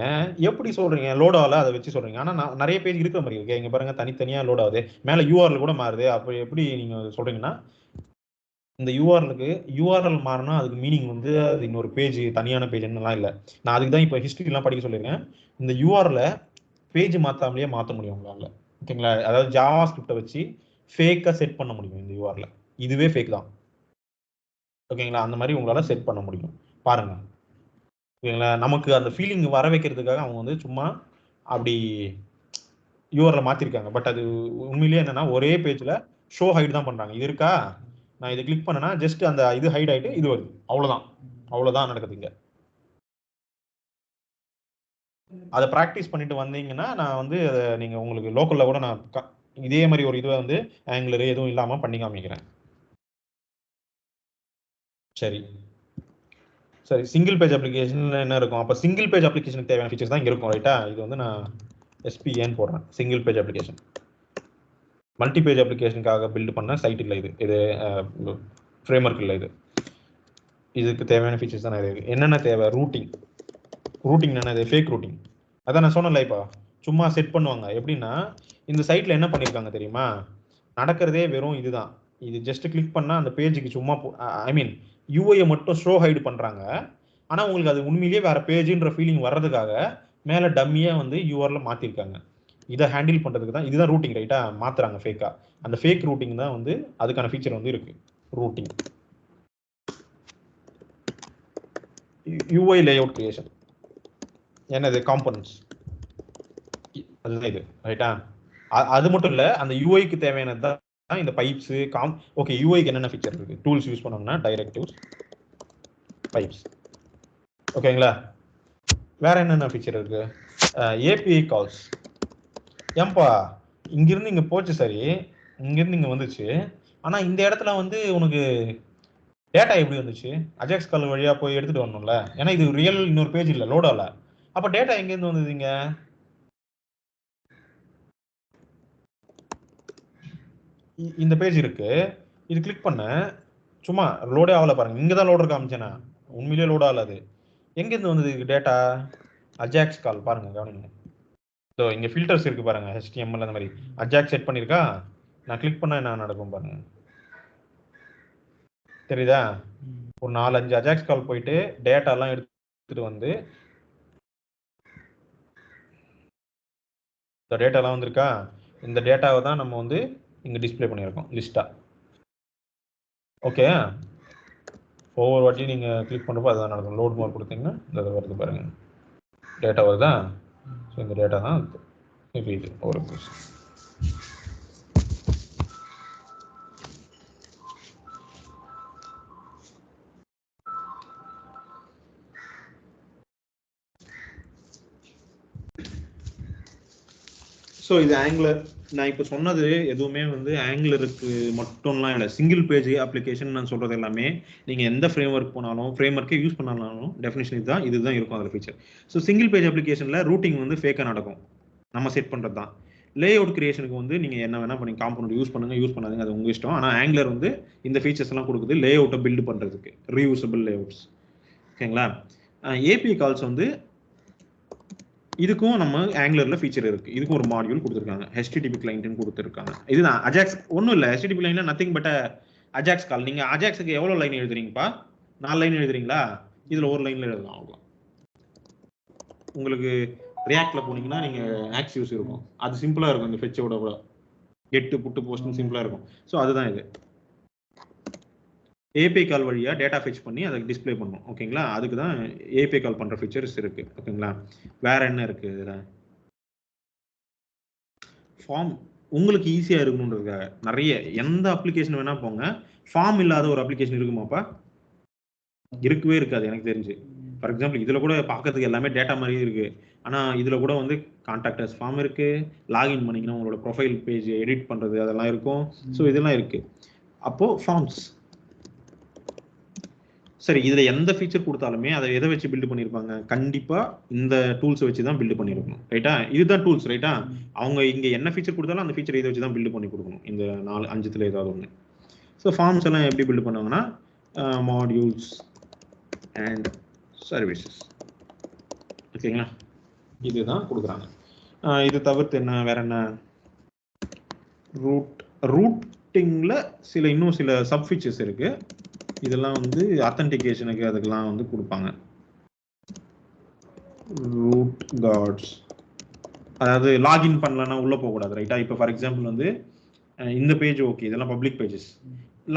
எப்படி சொல்றீங்க லோட் ஆகல அதை வச்சு சொல்றீங்க? ஆனா நிறைய பேஜ் இருக்கிற மாதிரி இருக்கு. இங்க பாருங்க, தனித்தனியா லோட் ஆகுது, மேல URL கூட மாறுது. அப்ப எப்படி நீங்க சொல்றீங்கன்னா, இந்த URL மாறினா அதுக்கு மீனிங் வந்து அது இன்னொரு பேஜ், தனியான பேஜ் என்னலாம் இல்லை. நான் அதுக்கு தான் இப்போ ஹிஸ்ட்ரிலாம் படிக்க சொல்லியிருக்கேன். இந்த URL பேஜ் மாத்தாமலேயே மாற்ற முடியும் உங்களால. ஓகேங்களா? அதாவது ஜாவா ஸ்கிரிப்டை வச்சு ஃபேக்கா செட் பண்ண முடியும் இந்த URL. இதுவே ஃபேக் தான். ஓகேங்களா? அந்த மாதிரி உங்களால செட் பண்ண முடியும், பாருங்க. ஓகேங்களா? நமக்கு அந்த ஃபீலிங் வர வைக்கிறதுக்காக அவங்க வந்து சும்மா அப்படி URL மாத்திருக்காங்க. பட் அது உண்மையிலேயே என்னன்னா ஒரே பேஜ்ல ஷோ ஹைட் தான் பண்றாங்க. இது இருக்கா, நான் இதை கிளிக் பண்ணனா ஜஸ்ட் அந்த இது ஹைட் ஆயிட்டு இது வருது, அவ்வளவுதான் நடக்குது இங்க. அதை ப்ராக்டிஸ் பண்ணிட்டு வந்தீங்கன்னா நான் வந்து நீங்க உங்களுக்கு லோக்கல்ல கூட நான் இதே மாதிரி ஒரு இதுவை வந்து ஆங்குலர் எதுவும் இல்லாம பண்ணி காமிக்கிறேன். சரி, சிங்கிள் பேஜ் அப்ளிகேஷன்ல என்ன இருக்கும்? அப்ப சிங்கிள் பேஜ் அப்ளிகேஷனுக்கு தேவையான ஃபீச்சர்ஸ் தான் இங்க இருக்கும் ரைட்டா. இது வந்து நான் SPN போடுறேன், single page application. Multi page அப்ளிகேஷனுக்காக பில்ட் பண்ண சைட் இல்லை, இது ஃப்ரேம்வொர்க் இல்லை. இதுக்கு தேவையான ஃபீச்சர்ஸ் தான் இருக்கு. என்னென்ன தேவை? ரூட்டிங் என்னது? Fake routing. அதான் நான் சொன்னல, இப்போ சும்மா செட் பண்ணுவாங்க. எப்படின்னா இந்த சைட்ல என்ன பண்ணிருக்காங்க தெரியுமா, நடக்கிறதே வெறும் இதுதான். இது ஜஸ்ட் கிளிக் பண்ணா அந்த பேஜுக்கு சும்மா UI மட்டும் ஷோ ஹைட் பண்றாங்க. ஆனா உங்களுக்கு அது உண்மையிலேயே வேற பேஜ்ன்ற ஃபீலிங் வர்றதுக்காக மேல டம்மியா வந்து URL மாத்திருக்காங்க. இதை ஹேண்டில் பண்றதுக்கு தான் இதுதான் ரூட்டிங் ரைட்டா, மாத்துறாங்க ஃபேக்கா. அந்த ஃபேக் ரூட்டிங் தான் வந்து அதுக்கான ஃபீச்சர் வந்து இருக்கு, ரூட்டிங். UI லேஅவுட் கிரியேஷன் என்னது? காம்போனன்ட்ஸ், அதுதான் இது ரைட்டா. அது மட்டும் இல்ல, அந்த UIக்கு தேவையானது தான் இந்த பைப்ஸ் ஓகே. UIக்கு என்னென்ன ஃபீச்சர் இருக்கு? டூல்ஸ் யூஸ் பண்ணோம்னா டைரக்டிவ்ஸ், பைப்ஸ். ஓகேங்களா? வேற என்னென்ன ஃபீச்சர் இருக்கு? API calls. ஏன்பா இங்கிருந்து இங்க போச்சு, சரி இங்கிருந்து இங்க வந்துச்சு, ஆனா இந்த இடத்துல வந்து உனக்கு டேட்டா எப்படி வந்துச்சு? அஜாக்ஸ் கால் வழியா போய் எடுத்துட்டு வரணும்ல, ஏன்னா இது ரியல் இன்னொரு பேஜ் இல்ல, லோட் ஆகல. அப்ப டேட்டா எங்க இருந்து வந்ததுங்க? இந்த பேஜ் இருக்கு, இது கிளிக் பண்ண சும்மா லோடே ஆகல பாருங்க. இங்க தான் லோடர் காமிச்சேனா, உண்மையிலேயே லோட் ஆகல. அது எங்க இருந்து வந்தது டேட்டா? அஜாக்ஸ் கால் பாருங்க, கவனிங்க. ஸோ இங்க ஃபில்டர்ஸ் இருக்கு பாருங்க, HTML அந்த மாதிரி அஜாக்ஸ் செட் பண்ணிருக்கா. நான் கிளிக் பண்ணா என்ன நடக்கும் பாருங்க, தெரியுதா? ஒரு 4-5 அஜாக்ஸ் கால் போயிட்டு டேட்டா எல்லாம் எடுத்துட்டு வந்து இந்த டேட்டாலாம் வந்திருக்கா, இந்த டேட்டாவை தான் நம்ம வந்து இங்கே டிஸ்பிளே பண்ணியிருக்கோம் லிஸ்ட்டாக. ஓகே, ஒவ்வொரு வாட்டியும் நீங்கள் கிளிக் பண்ணுறப்போ அதுதான் நடக்கும். லோட் மோர் கொடுத்தீங்கன்னா இந்த வருது பாருங்கள், டேட்டா வருதா. ஸோ இந்த டேட்டா தான் இப்போ இது ஒரு ஸோ இது ஆங்குலர். நான் இப்போ சொன்னது எதுவுமே வந்து ஆங்குலருக்கு மட்டும்லாம் இல்லை, சிங்கிள் பேஜ் அப்ளிகேஷன் நான் சொல்கிறது எல்லாமே நீங்கள் எந்த ஃப்ரேம் ஒர்க் போனாலும், ஃப்ரேம் ஒர்க்கே யூஸ் பண்ணாலும் டெஃபினேஷன் இதுதான் இருக்கும் அதில் ஃபீச்சர். ஸோ சிங்கிள் பேஜ் அப்ளிகேஷனில் ரூட்டிங் வந்து ஃபேக்காக நடக்கும், நம்ம செட் பண்ணுறது தான். லே அவுட் கிரியேஷனுக்கு வந்து நீங்கள் என்ன வேணால் பண்ணி காம்பவுண்ட் யூஸ் பண்ணுங்கள், யூஸ் பண்ணாதுங்க, அது உங்கள் இஷ்டம். ஆனால் ஆங்குலர் வந்து இந்த ஃபீச்சர்ஸ் எல்லாம் கொடுக்குது லே அவுட்டை பில்டு பண்ணுறதுக்கு, ரீயூசபிள் லே அவுட்ஸ். ஓகேங்களா. ஏபிஐ கால்ஸ் வந்து இதுக்கும் நம்ம ஆங்குலர்ல ஃபீச்சர் இருக்கு, இதுக்கும் ஒரு மாடியூல் கொடுத்துருக்காங்க, HTTP கிளைண்ட்னு கொடுத்துருக்காங்க. இதுதான் அஜாக்ஸ், ஒன்றும் இல்லை. HTTP கிளைண்ட்னா நத்திங் பட் அஜாக்ஸ் கால். நீங்கள் அஜாக்ஸுக்கு எவ்வளோ லைன் எழுதுறீங்கப்பா? 4 லைன் எழுதுறீங்களா? இதில் ஒரு லைனில் எழுதலாம், அவ்வளோ. உங்களுக்கு ரியாக்டில் போனீங்கன்னா நீங்கள் ஆக்ஸ் யூஸ் இருக்கும், அது சிம்பிளாக இருக்கும். இந்த ஃபெச்சோட கூட கெட்டு புட்டு போஸ்ட்னு சிம்பிளாக இருக்கும். ஸோ அதுதான் இது. ஏபிஐ கால் வழியாக டேட்டா ஃபெச் பண்ணி அதை டிஸ்பிளே பண்ணணும். ஓகேங்களா, அதுக்கு தான் ஏபிஐ கால் பண்ணுற ஃபீச்சர்ஸ் இருக்குது. ஓகேங்களா, வேற என்ன இருக்குது இதில்? ஃபார்ம் உங்களுக்கு ஈஸியாக இருக்கணுன்றதுக்காக நிறைய எந்த அப்ளிகேஷன் வேணால் போங்க, ஃபார்ம் இல்லாத ஒரு அப்ளிகேஷன் இருக்குமாப்பா? இருக்கவே இருக்காது எனக்கு தெரிஞ்சு. ஃபார் எக்ஸாம்பிள் இதில் கூட பார்க்கறதுக்கு எல்லாமே டேட்டா மாதிரியே இருக்குது, ஆனால் இதில் கூட வந்து கான்டாக்டர்ஸ் ஃபார்ம் இருக்குது, லாகின் பண்ணிங்கன்னா உங்களோட ப்ரொஃபைல் பேஜ் எடிட் பண்ணுறது அதெல்லாம் இருக்கும். ஸோ இதெல்லாம் இருக்குது. அப்போது ஃபார்ம்ஸ் சரி, இதில் எந்த ஃபீச்சர் கொடுத்தாலுமே அதை எதை வச்சு பில்டு பண்ணியிருப்பாங்க? கண்டிப்பாக இந்த டூல்ஸை வச்சு தான் பில்டு பண்ணியிருக்கணும், ரைட்டா? இதுதான் டூல்ஸ், ரைட்டா? அவங்க இங்கே என்ன ஃபீச்சர் கொடுத்தாலும் அந்த ஃபீச்சர் இதை வச்சு தான் பில்டு பண்ணி கொடுக்கணும், இந்த 4-5ல் ஏதாவது ஒன்று. ஸோ ஃபார்ம்ஸ் எல்லாம் எப்படி பில்டு பண்ணுவாங்கன்னா மாடியூல்ஸ் அண்ட் சர்வீசஸ். ஓகேங்களா, இதுதான் கொடுக்குறாங்க. இது தவிர்த்து என்ன வேற என்ன? ரூட்டிங்கில் இன்னும் சில சப் ஃபீச்சர்ஸ் இருக்குது. இதெல்லாம் வந்து அத்தன்டிகேஷனுக்கு அதுக்கெல்லாம் வந்து கொடுப்பாங்க. ரூட் கார்ட்ஸ், அதாவது லாகின் பண்ணலன்னா உள்ளே போகக்கூடாது, ரைட்டா? இப்போ ஃபார் எக்ஸாம்பிள் வந்து இந்த பேஜ் ஓகே, இதெல்லாம் பப்ளிக் பேஜஸ்.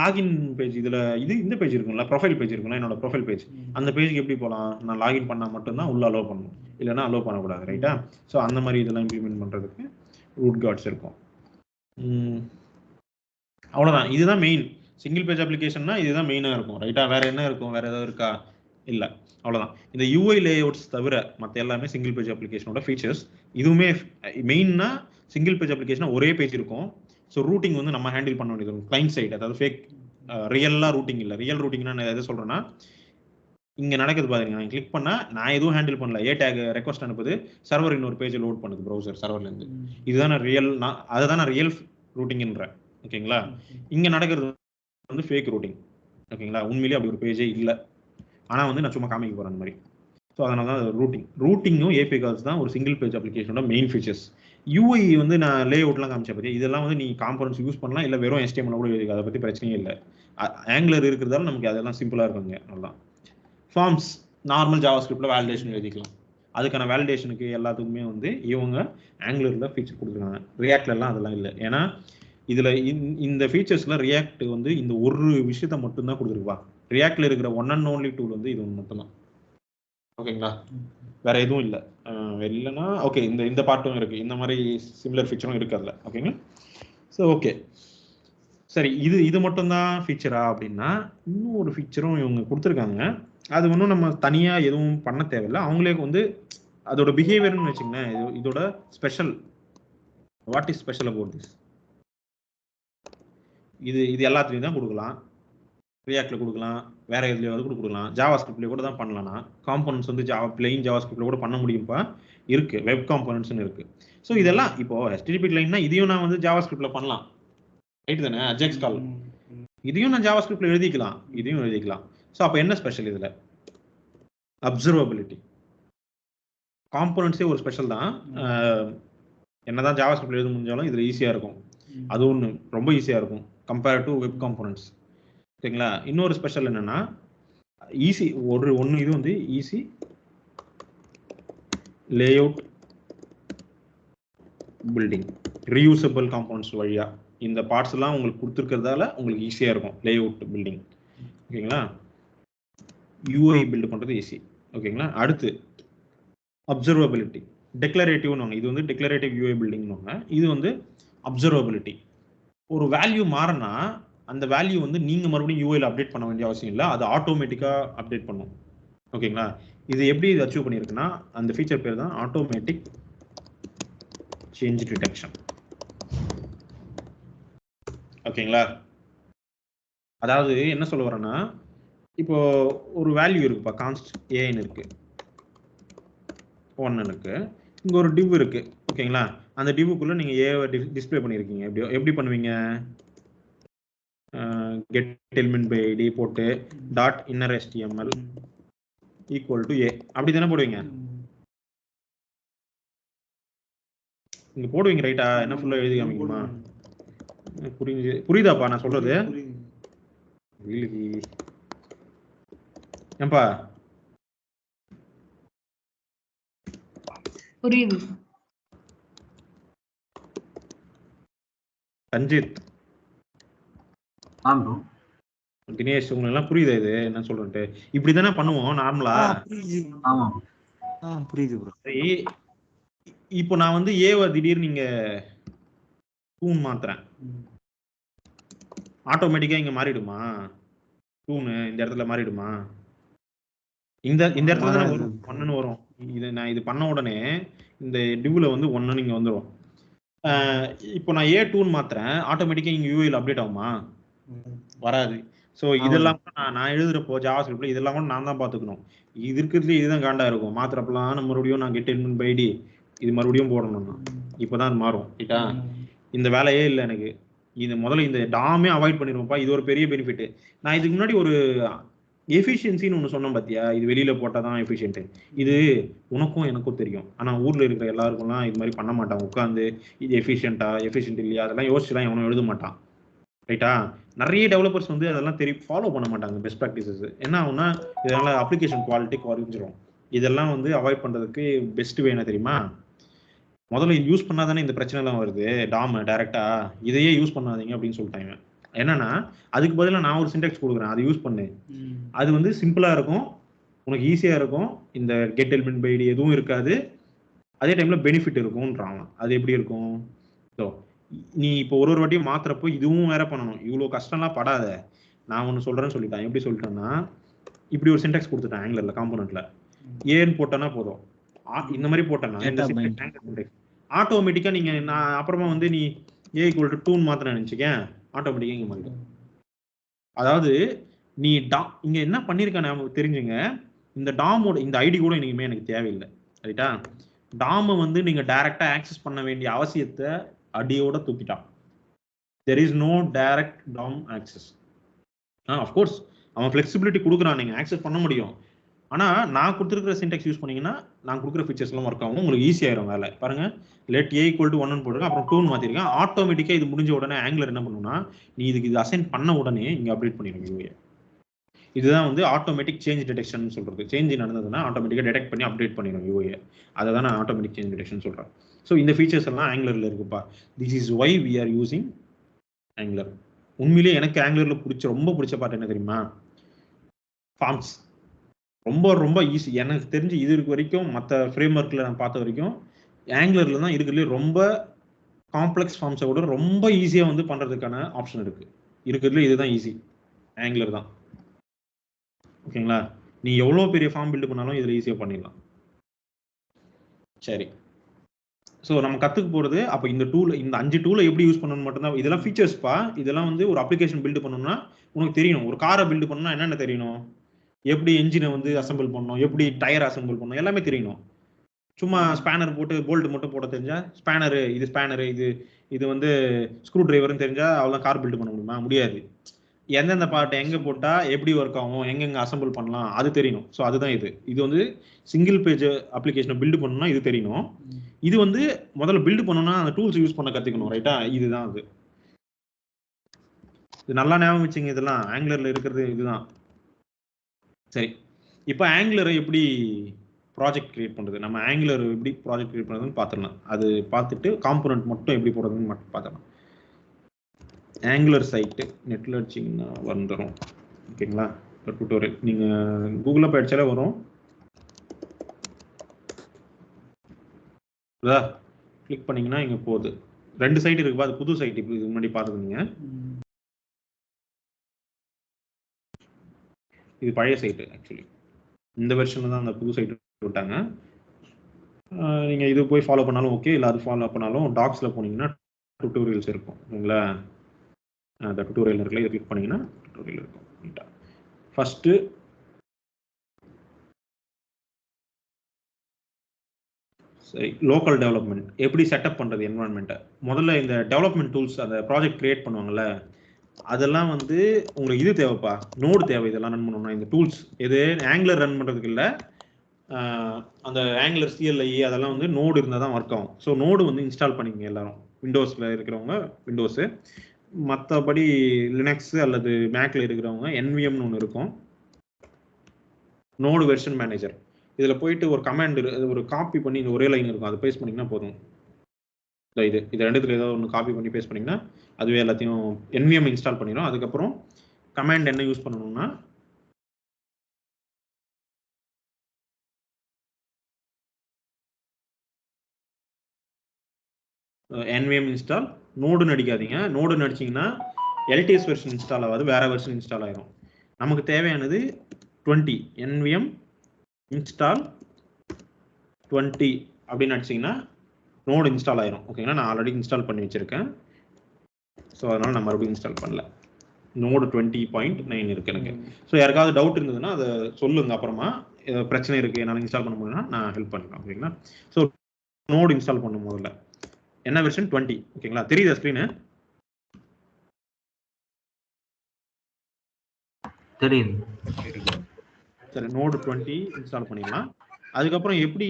லாகின் பேஜ் இதில் இந்த பேஜ் இருக்குங்களா, ப்ரொஃபைல் பேஜ் இருக்குங்களா, என்னோட ப்ரொஃபைல் பேஜ், அந்த பேஜுக்கு எப்படி போகலாம்? நான் லாகின் பண்ணால் மட்டும்தான் உள்ளே அலோவ் பண்ணணும், இல்லைன்னா அலோவ் பண்ணக்கூடாது, ரைட்டா? ஸோ அந்த மாதிரி இதெல்லாம் இம்ப்ளிமெண்ட் பண்ணுறதுக்கு ரூட் கார்ட்ஸ் இருக்கும். அவ்வளோதான், இதுதான் மெயின். சிங்கிள் பேஜ் அப்ளிகேஷன்னா இதுதான் மெயினாக இருக்கும், ரைட்டா? வேற என்ன இருக்கும்? வேற ஏதாவது இருக்கா? இல்லை, அவ்வளோதான். இந்த UI லேஅவுட்ஸ் தவிர மற்ற எல்லாமே சிங்கிள் பேஜ் அப்ளிகேஷனோட ஃபீச்சர்ஸ். இதுவுமே மெயின்னா சிங்கிள் பேஜ் அப்ளிகேஷனா ஒரே பேஜ் இருக்கும். ஸோ ரூட்டிங் வந்து நம்ம ஹேண்டில் பண்ண வேண்டியது இருக்கும், கிளைண்ட் சைடு. அதாவது ஃபேக் ரியலாக ரூட்டிங் இல்லை. ரியல் ரூட்டிங்னா நான் எதை சொல்கிறேன்னா, இங்கே நடக்குது பாருங்க, நான் கிளிக் பண்ணால் நான் எதுவும் ஹேண்டில் பண்ணல, ஏ டேக் ரெக்வஸ்ட் அனுப்புது, சர்வர் இன்னொரு பேஜ் லோட் பண்ணுது ப்ரௌசர் சர்வர்லேருந்து. இதுதான் ரியல், அதுதான் நான் ரியல் ரூட்டிங்ன்றேன். ஓகேங்களா, இங்கே நடக்கிறது வந்து ஃபேக் ரூட்டிங். ஓகேங்களா, உண்மையிலேயே அப்படி ஒரு பேஜே இல்லை, ஆனால் வந்து நான் சும்மா காமிக்க போகிறேன் அந்த மாதிரி. ஸோ அதனால தான் ரூட்டிங்கும் ஏபிஐ கால்ஸ் தான் ஒரு சிங்கிள் பேஜ் அப்ளிகேஷனோட மெயின் ஃபீச்சர்ஸ். UI வந்து நான் லே அவுட்லாம் காமிச்ச பற்றி இதெல்லாம் வந்து நீ காம்பனன்ட்ஸ் யூஸ் பண்ணலாம், இல்லை வெறும் HTML கூட எழுதி, அதை பற்றி பிரச்சனையே இல்லை. ஆங்குலர் இருக்கிறதால நமக்கு அதெல்லாம் சிம்பிளாக இருக்குங்க. நல்லா ஃபார்ம்ஸ் நார்மல் ஜாவாஸ்கிரிப்டில் வேலிடேஷன் எழுதிக்கலாம். அதுக்கான வேலிடேஷனுக்கு எல்லாத்துக்குமே வந்து இவங்க ஆங்குலரில் ஃபீச்சர் கொடுத்துருக்காங்க. ரியாக்ட்லாம் அதெல்லாம் இல்லை. ஏன்னா இதில் இந்த ஃபீச்சர்ஸில் ரியாக்ட் வந்து இந்த ஒரு விஷயத்த மட்டும்தான் கொடுத்துருப்பா. ரியாக்டில் இருக்கிற ஒன் அண்ட் ஓன்லி டூல் வந்து இது ஒன்று மட்டும்தான். ஓகேங்களா, வேற எதுவும் இல்லை. இல்லைன்னா ஓகே, இந்த பார்ட்டும் இருக்குது, இந்த மாதிரி சிமிலர் ஃபீச்சரும் இருக்குது அதில். ஓகேங்களா, ஸோ ஓகே சரி. இது மட்டும்தான் ஃபீச்சரா அப்படின்னா, இன்னும் ஒரு ஃபீச்சரும் இவங்க கொடுத்துருக்காங்க. அது ஒன்றும் நம்ம தனியாக எதுவும் பண்ண தேவையில்லை, அவங்களே வந்து அதோட பிஹேவியர்னு வச்சுங்களேன். இதோட special, what is special about this? இது எல்லாத்துலேயும் தான் கொடுக்கலாம். ரியாக்டில் கொடுக்கலாம், வேற எதுலையாவது கூட கொடுக்கலாம், ஜாவாஸ்கிரிப்ட்லேயே கூட தான் பண்ணலாம். காம்பனன்ட்ஸ் வந்து பிளெயின் ஜாவாஸ்கிரிப்ட்ல கூட பண்ண முடியும்ப்பா, இருக்கு. வெப் காம்பனன்ட்ஸ்னு இருக்கு. ஸோ இதெல்லாம் இப்போ HTTP கிளைண்ட்னா இதையும் நான் வந்து ஜாவாஸ்கிரிப்ட்ல பண்ணலாம், ரைட் தானே? அஜாக்ஸ் கால் இதையும் நான் ஜாவாஸ்கிரிப்ட்ல எழுதிக்கலாம், இதையும் எழுதிக்கலாம். ஸோ அப்போ என்ன ஸ்பெஷல் இதில்? அப்சர்வபிலிட்டி. காம்பனன்ட்ஸே ஒரு ஸ்பெஷல் தான். என்னதான் ஜாவாஸ்கிரிப்ட்ல எழுத முடிஞ்சாலும் இதில் ஈஸியாக இருக்கும். அது ஒன்று ரொம்ப ஈஸியாக இருக்கும் கம்பேர்ட் டு வெப் காம்பனன்ட்ஸ். ஓகேங்களா, இன்னொரு ஸ்பெஷல் என்னன்னா ஈஸி ஒன்று இது வந்து easy layout building reusable compounds வழியா இந்த பார்ட்ஸ் எல்லாம் உங்களுக்கு கொடுத்துருக்கிறதால உங்களுக்கு ஈஸியா இருக்கும் லே அவுட் பில்டிங். ஓகேங்களா? யூஐ பில்ட் பண்றது ஈஸி. ஓகேங்களா? அடுத்து அப்சர்வபிலிட்டி டெக்ளரேட்டிவ்னு இது வந்து டெக்ளரேட்டிவ் யூஐ பில்டிங்னு இது வந்து அப்சர்வபிலிட்டி. ஒரு வேல்யூ மாறினா அந்த வேல்யூ வந்து நீங்க மறுபடியும் யூஐல அப்டேட் பண்ண வேண்டிய அவசியம் இல்லை, அது ஆட்டோமேட்டிக்கா அப்டேட் பண்ணும். ஓகேங்களா? இது எப்படி இது அச்சீவ் பண்ணியிருக்குன்னா அந்த ஃபீச்சர் பேர் தான் ஆட்டோமேட்டிக் சேஞ்ச் டிடெக்ஷன். ஓகேங்களா? அதாவது என்ன சொல்ல வரேன்னா, இப்போ ஒரு வேல்யூ இருக்குப்பா, கான்ஸ்ட் ஏன்னு இருக்கு, 1 இருக்கு, இங்க ஒரு டிவ் இருக்கு. ஓகேங்களா? அந்த டிவுக்குள்ள நீங்க ஏவை டிஸ்ப்ளே பண்ணிருக்கீங்க. எப்படி பண்ணுவீங்க? கெட் எலிமெண்ட் பை ஐடி போட்டு dot inner HTML equal to A அப்படி தானே போடுவீங்க? இங்க போடுவீங்க ரைட்டா? என்ன ஃபுல்லா எழுதி காமிக்குமா? புரியுதாப்பா நான் சொல்றது? ஏன்பா புரியுது. ரஞ்சித், தினேஷ், உங்களுக்கு எல்லாம் புரியுதா இது என்ன சொல்றேன்ட்டு? இப்படிதானே பண்ணுவோம் நார்மலா? புரியுது ப்ரோ. சரி, இப்போ நான் வந்து ஏவை திடீர்னு நீங்க டூன் மாத்துறேன், ஆட்டோமேட்டிக்கா இங்க மாறிடுமா? டூனு இந்த இடத்துல மாறிடுமா? இந்த இடத்துல தானே வரும், 1ன்னு வரும். இது நான் இது பண்ண உடனே இந்த டிவ்ல வந்து 1ன்னு இங்க வந்துடும். இப்போ நான் ஏ டூன் மாத்துறேன், ஆட்டோமேட்டிக்கா இங்க யூஐல அப்டேட் ஆகுமா? வராது. ஸோ இதெல்லாம் நான் எழுதுறப்போ ஜாவா ஸ்கிரிப்ட்ல இதெல்லாம் கூட நான் தான் பாத்துக்கணும். இது இருக்கிறதுல இதுதான் காண்டா இருக்கும். மாத்திரப்பெல்லாம் நம்ம மறுபடியும் நான் கெட் எலிமெண்ட் பை ஐடி இது மறுபடியும் போடணும்னா இப்பதான் அது மாறும். ரைட்டா? இந்த வேலையே இல்லை எனக்கு. இது முதல்ல இந்த டாமே அவாய்ட் பண்ணிடுவோம்ப்பா. இது ஒரு பெரிய பெனிஃபிட். நான் இதுக்கு முன்னாடி ஒரு எஃபிஷியன்சின்னு ஒன்று சொன்னோம் பார்த்தியா? இது வெளியில போட்டால் தான் எஃபிஷியன்ட். இது உனக்கும் எனக்கும் தெரியும். ஆனால் ஊர்ல இருக்கிற எல்லாருக்கும்லாம் இது மாதிரி பண்ண மாட்டான். உட்காந்து இது எஃபிஷியன்ட் இல்லையா அதெல்லாம் யோசிச்சுலாம் எவனும் எழுத மாட்டான். ரைட்டா? நிறைய டெவலப்பர்ஸ் வந்து அதெல்லாம் ஃபாலோ பண்ண மாட்டாங்க பெஸ்ட் ப்ராக்டிசஸ். என்ன ஆகும்னா இதனால அப்ளிகேஷன் குவாலிட்டி குறைஞ்சிரும். இதெல்லாம் வந்து அவாய்ட் பண்றதுக்கு பெஸ்ட் வே என்ன தெரியுமா? முதல்ல யூஸ் பண்ணாதானே இந்த பிரச்சனை எல்லாம் வருது. டாம் டைரக்டா இதையே யூஸ் பண்ணாதீங்க அப்படின்னு சொல்லிட்டாங்க. என்னன்னா அதுக்கு பதிலாக நான் ஒரு சின்டாக்ஸ் கொடுக்குறேன், அதை யூஸ் பண்ணு. அது வந்து சிம்பிளா இருக்கும், உனக்கு ஈஸியா இருக்கும், இந்த கெட் எலிமெண்ட் பை ஐடி எதுவும் இருக்காது, அதே டைம்ல பெனிஃபிட் இருக்கும்ன்றாங்க. அது எப்படி இருக்கும்? ஸோ நீ இப்போ ஒரு வாட்டியும் மாத்துறப்போ இதுவும் வேற பண்ணணும், இவ்வளோ கஷ்டம்லாம் படாத. நான் ஒன்று சொல்றேன்னு சொல்லிட்டேன். எப்படி சொல்லிட்டேன்னா, இப்படி ஒரு சின்டாக்ஸ் கொடுத்துட்டேன் ஆங்குலர்ல காம்போனன்ட்ல, ஏன்னு போட்டேன்னா போதும். இந்த மாதிரி போட்டேன்னா இந்த சின்டாக்ஸ் ஆட்டோமேட்டிக்கா நீங்க நான் அப்புறமா வந்து நீ ஏ ஈக்குவல் டு 2 மாத்திரம் நினைச்சுக்கேன், ஆட்டோமேட்டிக்கா இங்க மாறிடும். அதாவது நீ இங்க என்ன பண்ணிருக்க தெரிஞ்சுங்க, இந்த டாமோட இந்த ஐடி கூட இனிமே எனக்கு தேவையில்லை. ரைட்டா? டாமை வந்து நீங்க டைரக்டா ஆக்சஸ் பண்ண வேண்டிய அவசியத்தை அடியோட தூக்கிட்டான். there is no direct DOM access. Of course அவன் ஃபிளெக்சிபிலிட்டி கொடுக்குறான், நீங்க ஆக்சஸ் பண்ண முடியும். ஆனா நான் கொடுத்துருக்கிற சின்டாக்ஸ் யூஸ் பண்ணீங்கன்னா நான் கொடுக்குற ஃபீச்சர்ஸ் எல்லாம் ஒர்க் ஆகும், உங்களுக்கு ஈஸியாயிரும் வேலை. பாருங்க, லெட் ஏ ஈக்குவல் டு 1 போட்டுருக்கேன், அப்புறம் 2 மாத்திருக்கேன். ஆட்டோமேட்டிக்கா இது முடிஞ்ச உடனே ஆங்குலர் என்ன பண்ணுன்னா, நீ இதுக்கு இது அசைன் பண்ண உடனே இங்க அப்டேட் பண்ணிடும் யூஐ. இதுதான் வந்து ஆட்டோமேட்டிக் சேஞ்ச் டிடெக்ஷன் சொல்றது. சேஞ்ச் நடந்ததுன்னா ஆட்டோமேட்டிக்கா டிடெக்ட் பண்ணி அப்டேட் பண்ணிடும் யூஐ. அதை தான் நான் ஆட்டோமேட்டிக் சேஞ்ச் டிடெக்ஷன் சொல்றேன். ஸோ இந்த ஃபீச்சர்ஸ் எல்லாம் ஆங்குலர்ல இருக்குப்பா. This is why we are using Angular. உண்மையிலேயே எனக்கு ஆங்குலர்ல ரொம்ப பிடிச்ச பார்ட் என்ன தெரியுமா? ஃபார்ம்ஸ். ரொம்ப ரொம்ப ஈஸி. எனக்கு தெரிஞ்சு இது வரைக்கும் மற்ற ஃப்ரேம் ஒர்க்ல நான் பார்த்த வரைக்கும் ஆங்குலர்ல தான் இருக்கிறதுலே ரொம்ப காம்ப்ளெக்ஸ் ஃபார்ம்ஸை விட ரொம்ப ஈஸியா வந்து பண்றதுக்கான ஆப்ஷன் இருக்கிறதுல இதுதான் ஈஸி, ஆங்குலர் தான். ஓகேங்களா? நீ எவ்வளோ பெரிய ஃபார்ம் பில்ட் பண்ணாலும் இதுல ஈஸியா பண்ணிடலாம். சரி, ஸோ நம்ம கற்றுக்க போகிறது அப்போ இந்த டூல், இந்த 5 டூலை எப்படி யூஸ் பண்ணணும்னு மட்டும்தான். இதெல்லாம் ஃபீச்சர்ஸ்ப்பா. இதெல்லாம் வந்து ஒரு அப்ளிகேஷன் பில்டு பண்ணணும்னா உனக்கு தெரியணும். ஒரு காரை பில்டு பண்ணணும்னா என்னென்ன தெரியணும்? எப்படி என்ஜினை வந்து அசம்பிள் பண்ணணும், எப்படி டயர் அசம்பிள் பண்ணணும், எல்லாமே தெரியணும். சும்மா ஸ்பேனர் போட்டு போல்ட் மட்டும் போட தெரிஞ்சா ஸ்பேனரு இது வந்து ஸ்க்ரூ டிரைவர்னு தெரிஞ்சா அவ்வளோ கார் பில்டு பண்ண முடியுமா? முடியாது. எந்தெந்த பார்ட்டை எங்கே போட்டால் எப்படி ஒர்க் ஆகும், எங்கெங்கே அசம்பிள் பண்ணலாம், அது தெரியணும். ஸோ அதுதான் இது வந்து சிங்கிள் பேஜ் அப்ளிகேஷனை பில்டு பண்ணணும்னா இது தெரியணும். இது வந்து முதல்ல பில்டு பண்ணணும்னா அந்த டூல்ஸ் யூஸ் பண்ண கற்றுக்கணும். ரைட்டா? இதுதான் அது. இது நல்லா ஞாபகம் வச்சுங்க. இதெல்லாம் ஆங்குலர்ல இருக்கிறது இதுதான். சரி, இப்போ ஆங்குலரை எப்படி ப்ராஜெக்ட் கிரியேட் பண்ணுறது. நம்ம ஆங்குலர் எப்படி ப்ராஜெக்ட் கிரியேட் பண்ணுறதுன்னு பார்த்துடலாம். அது பார்த்துட்டு காம்பனண்ட் மட்டும் எப்படி போடுறதுன்னு மட்டும் பார்த்துடலாம். ஆங்குலர் சைட்டு நெட்டில் அடிச்சிங்கன்னா வந்துடும். ஓகேங்களா? டுட்டோரியல் நீங்கள் கூகுளில் போய் அடிச்சாலே வரும். கிளிக் பண்ணிங்கன்னா இங்கே போகுது. 2 சைட் இருக்குப்பா. அது புது சைட். இப்போ இதுக்கு முன்னாடி பார்த்துருந்தீங்க. இது பழைய சைட்டு. ஆக்சுவலி இந்த வெர்ஷனில் தான் அந்த புது சைட்டு விட்டாங்க. நீங்கள் இது போய் ஃபாலோ பண்ணாலும் ஓகே, இல்லை அது ஃபாலோ பண்ணாலும் டாக்ஸில் போனீங்கன்னா டுட்டோரியல்ஸ் இருக்கும். ஓகேங்களா? அந்த டுட்டோரியல் இருக்குல்ல, இதை கிளிக் பண்ணிங்கன்னா டுட்டோரியல் இருக்கும். ஃபஸ்ட்டு சரி, லோக்கல் டெவலப்மெண்ட் எப்படி செட்டப் பண்ணுறது என்வரான்மெண்ட்டை. முதல்ல இந்த டெவலப்மெண்ட் டூல்ஸ் அந்த ப்ராஜெக்ட் கிரியேட் பண்ணுவாங்கல்ல, அதெல்லாம் வந்து உங்களுக்கு இது தேவைப்பா, நோடு தேவை. இதெல்லாம் ரன் பண்ணணும்னா இந்த டூல்ஸ் எது ஆங்குலர் ரன் பண்ணுறதுக்கு இல்லை, அந்த ஆங்குலர் CLI அதெல்லாம் வந்து நோடு இருந்தால் தான் ஒர்க் ஆகும். ஸோ நோடு வந்து இன்ஸ்டால் பண்ணிக்கங்க எல்லாரும். விண்டோஸில் இருக்கிறவங்க விண்டோஸு, மற்றபடி லினக்ஸு அல்லது மேக்கில் இருக்கிறவங்க NVMனு ஒன்று இருக்கும், நோடு வெர்ஷன் மேனேஜர். இதில் போயிட்டு ஒரு கமாண்ட் ஒரு காப்பி பண்ணி இந்த ஒரே லைன் இருக்கும், அதை பேஸ்ட் பண்ணிங்கன்னா போதும். இது ரெண்டுத்துல ஏதாவது ஒன்று காப்பி பண்ணி பேஸ்ட் பண்ணிங்கன்னா அதுவே எல்லாத்தையும் NVM இன்ஸ்டால் பண்ணிடும். அதுக்கப்புறம் கமாண்ட் என்ன யூஸ் பண்ணணும்னா NVM இன்ஸ்டால் நோடுன்னு அடிக்காதீங்க. நோடுன்னு அடிச்சிங்கன்னா LTS வெர்ஷன் இன்ஸ்டால் ஆகாது, வேற வெர்ஷன் இன்ஸ்டால் ஆயிரும். நமக்கு தேவையானது 20 NVM இன்ஸ்டால் 20 அப்படின்னு அடிச்சிங்கன்னா நோடு இன்ஸ்டால் ஆயிரும். ஓகேங்களா? நான் ஆல்ரெடி இன்ஸ்டால் பண்ணி வச்சிருக்கேன். ஸோ அதனால நான் மறுபடியும் இன்ஸ்டால் பண்ணல. நோடு 20.9 இருக்கு எனக்கு. ஸோ யாருக்காவது டவுட் இருந்ததுன்னா அதை சொல்லுங்க. அப்புறமா பிரச்சனை இருக்கு என்னால் இன்ஸ்டால் பண்ண முடியும்னா நான் ஹெல்ப் பண்ணுறேன். ஓகேங்களா? ஸோ நோடு இன்ஸ்டால் பண்ணும் முதல்ல என்ன வெர்ஷன் 20. ஓகேங்களா? தெரியுதா ஸ்க்ரீனு? தெரியுது. சரி, நோடு 20 இன்ஸ்டால் பண்ணிடலாம். அதுக்கப்புறம் எப்படி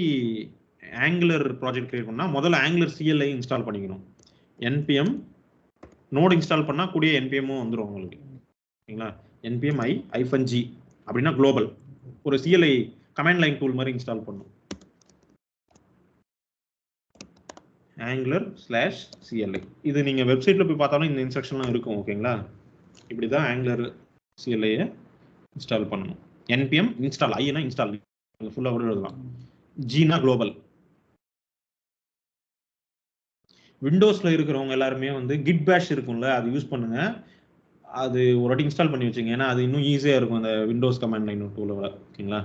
ஆங்குலர் ப்ராஜெக்ட் கிரியேட் பண்ணால் முதல்ல ஆங்குலர் CLI இன்ஸ்டால் பண்ணிக்கணும். NPM நோடு இன்ஸ்டால் பண்ணால் கூடிய NPMமும் வந்துடும் உங்களுக்கு. ஓகேங்களா? NPM -G அப்படின்னா குளோபல் ஒரு CLI கமாண்ட் லைன் டூல் மாதிரி இன்ஸ்டால் பண்ணும். Angular/CLI இது நீங்கள் வெப்சைட்டில் போய் பார்த்தாலும் இந்த இன்ஸ்ட்ரக்ஷன்லாம் இருக்கும். ஓகேங்களா? இப்படி தான் ஆங்குலர் CLI இன்ஸ்டால் பண்ணணும். NPM இன்ஸ்டால், ஐனா இன்ஸ்டால் ஃபுல்லாக கூட எழுதலாம். ஜினா குளோபல். விண்டோஸில் இருக்கிறவங்க எல்லாருமே வந்து கிட் பேஷ் இருக்கும்ல, அது யூஸ் பண்ணுங்க. அது ஒரு வாட்டி இன்ஸ்டால் பண்ணி வச்சுங்க, ஏன்னா அது இன்னும் ஈஸியாக இருக்கும் அந்த விண்டோஸ் கமாண்ட் லைன் டூலை விட. ஓகேங்களா?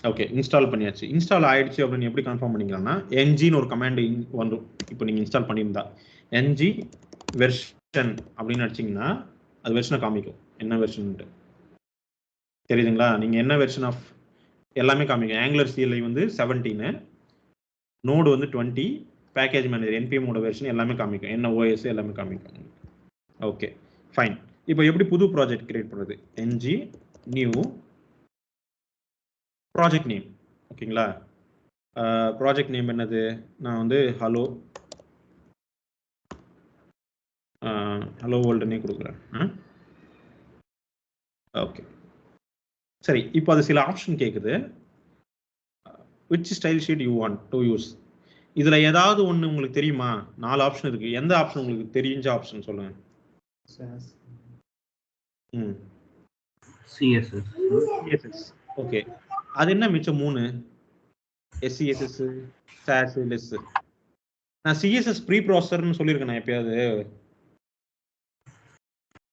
ஓகே, இன்ஸ்டால் பண்ணியாச்சு. இன்ஸ்டால் ஆயிடுச்சு அப்படின்னு எப்படி கன்ஃபார்ம் பண்ணிக்கலாம்னா NGன்னு ஒரு கமாண்ட் வந்துடும். இப்போ நீங்கள் இன்ஸ்டால் பண்ணியிருந்தா NG வெர்ஷன் அப்படின்னு அடிச்சிங்கன்னா அது வெர்ஷனை காமிக்கும், என்ன வெர்ஷன்ட்டு. தெரியுதுங்களா? நீங்கள் என்ன வெர்ஷன் ஆஃப் எல்லாமே காமிக்கும். ஆங்குலர் CLI வந்து 17, நோடு வந்து 20, பேக்கேஜ் மேனேஜர் NPMோட வெர்ஷன் எல்லாமே காமிக்கும், என்ன OS எல்லாமே காமிக்கும். Okay, fine. இப்போ எப்படி புது ப்ராஜெக்ட் கிரியேட் பண்ணுறது? NG new project name. ஓகேங்களா? ப்ராஜெக்ட் நேம் என்னது? நான் வந்து ஹலோ வேர்ல்டுன்னே கொடுக்குறேன். ஓகே, சரி. இப்போ அது சில ஆப்ஷன் கேட்குது. which style sheet you want to use. இதுல ஏதாவது ஒன்று உங்களுக்கு தெரியுமா? 4 ஆப்ஷன் இருக்கு. எந்த ஆப்ஷன் உங்களுக்கு தெரிஞ்ச ஆப்ஷன் சொல்லுங்க. CSS. ஓகே, அது என்ன மிச்சம் 3? SCSS, SAS, LS. நான் CSS ப்ரீ ப்ராசஸர்னு சொல்லியிருக்கேன் நான் எப்பயாவது?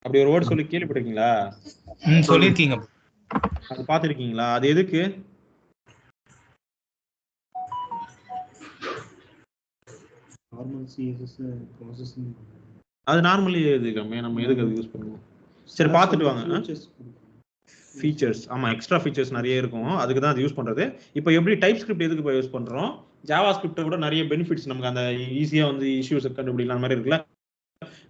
அப்படி ஒரு வேர்ட் சொல்லி கேள்விப்பட்டிருக்கீங்களா? சொல்லிருக்கீங்க. அது பார்த்துருக்கீங்களா? அது எதுக்கு? அது நார்மலி எதுக்கு நம்ம எதுக்கு அது யூஸ் பண்ணுவோம்? சரி, பார்த்துட்டு வாங்க. ஃபீச்சர்ஸ், ஆமா, எக்ஸ்ட்ரா ஃபீச்சர்ஸ் நிறைய இருக்கும், அதுக்கு தான் அது யூஸ் பண்றது. இப்போ எப்படி டைப் ஸ்கிரிப்ட் எதுக்கு இப்போ யூஸ் பண்றோம்? ஜாவா ஸ்கிரிப்டை விட நிறைய பெனிஃபிட்ஸ் நமக்கு அந்த ஈஸியா வந்து இஷ்யூஸ் கண்டுபிடிக்கலாம் அந்த மாதிரி இருக்குல்ல,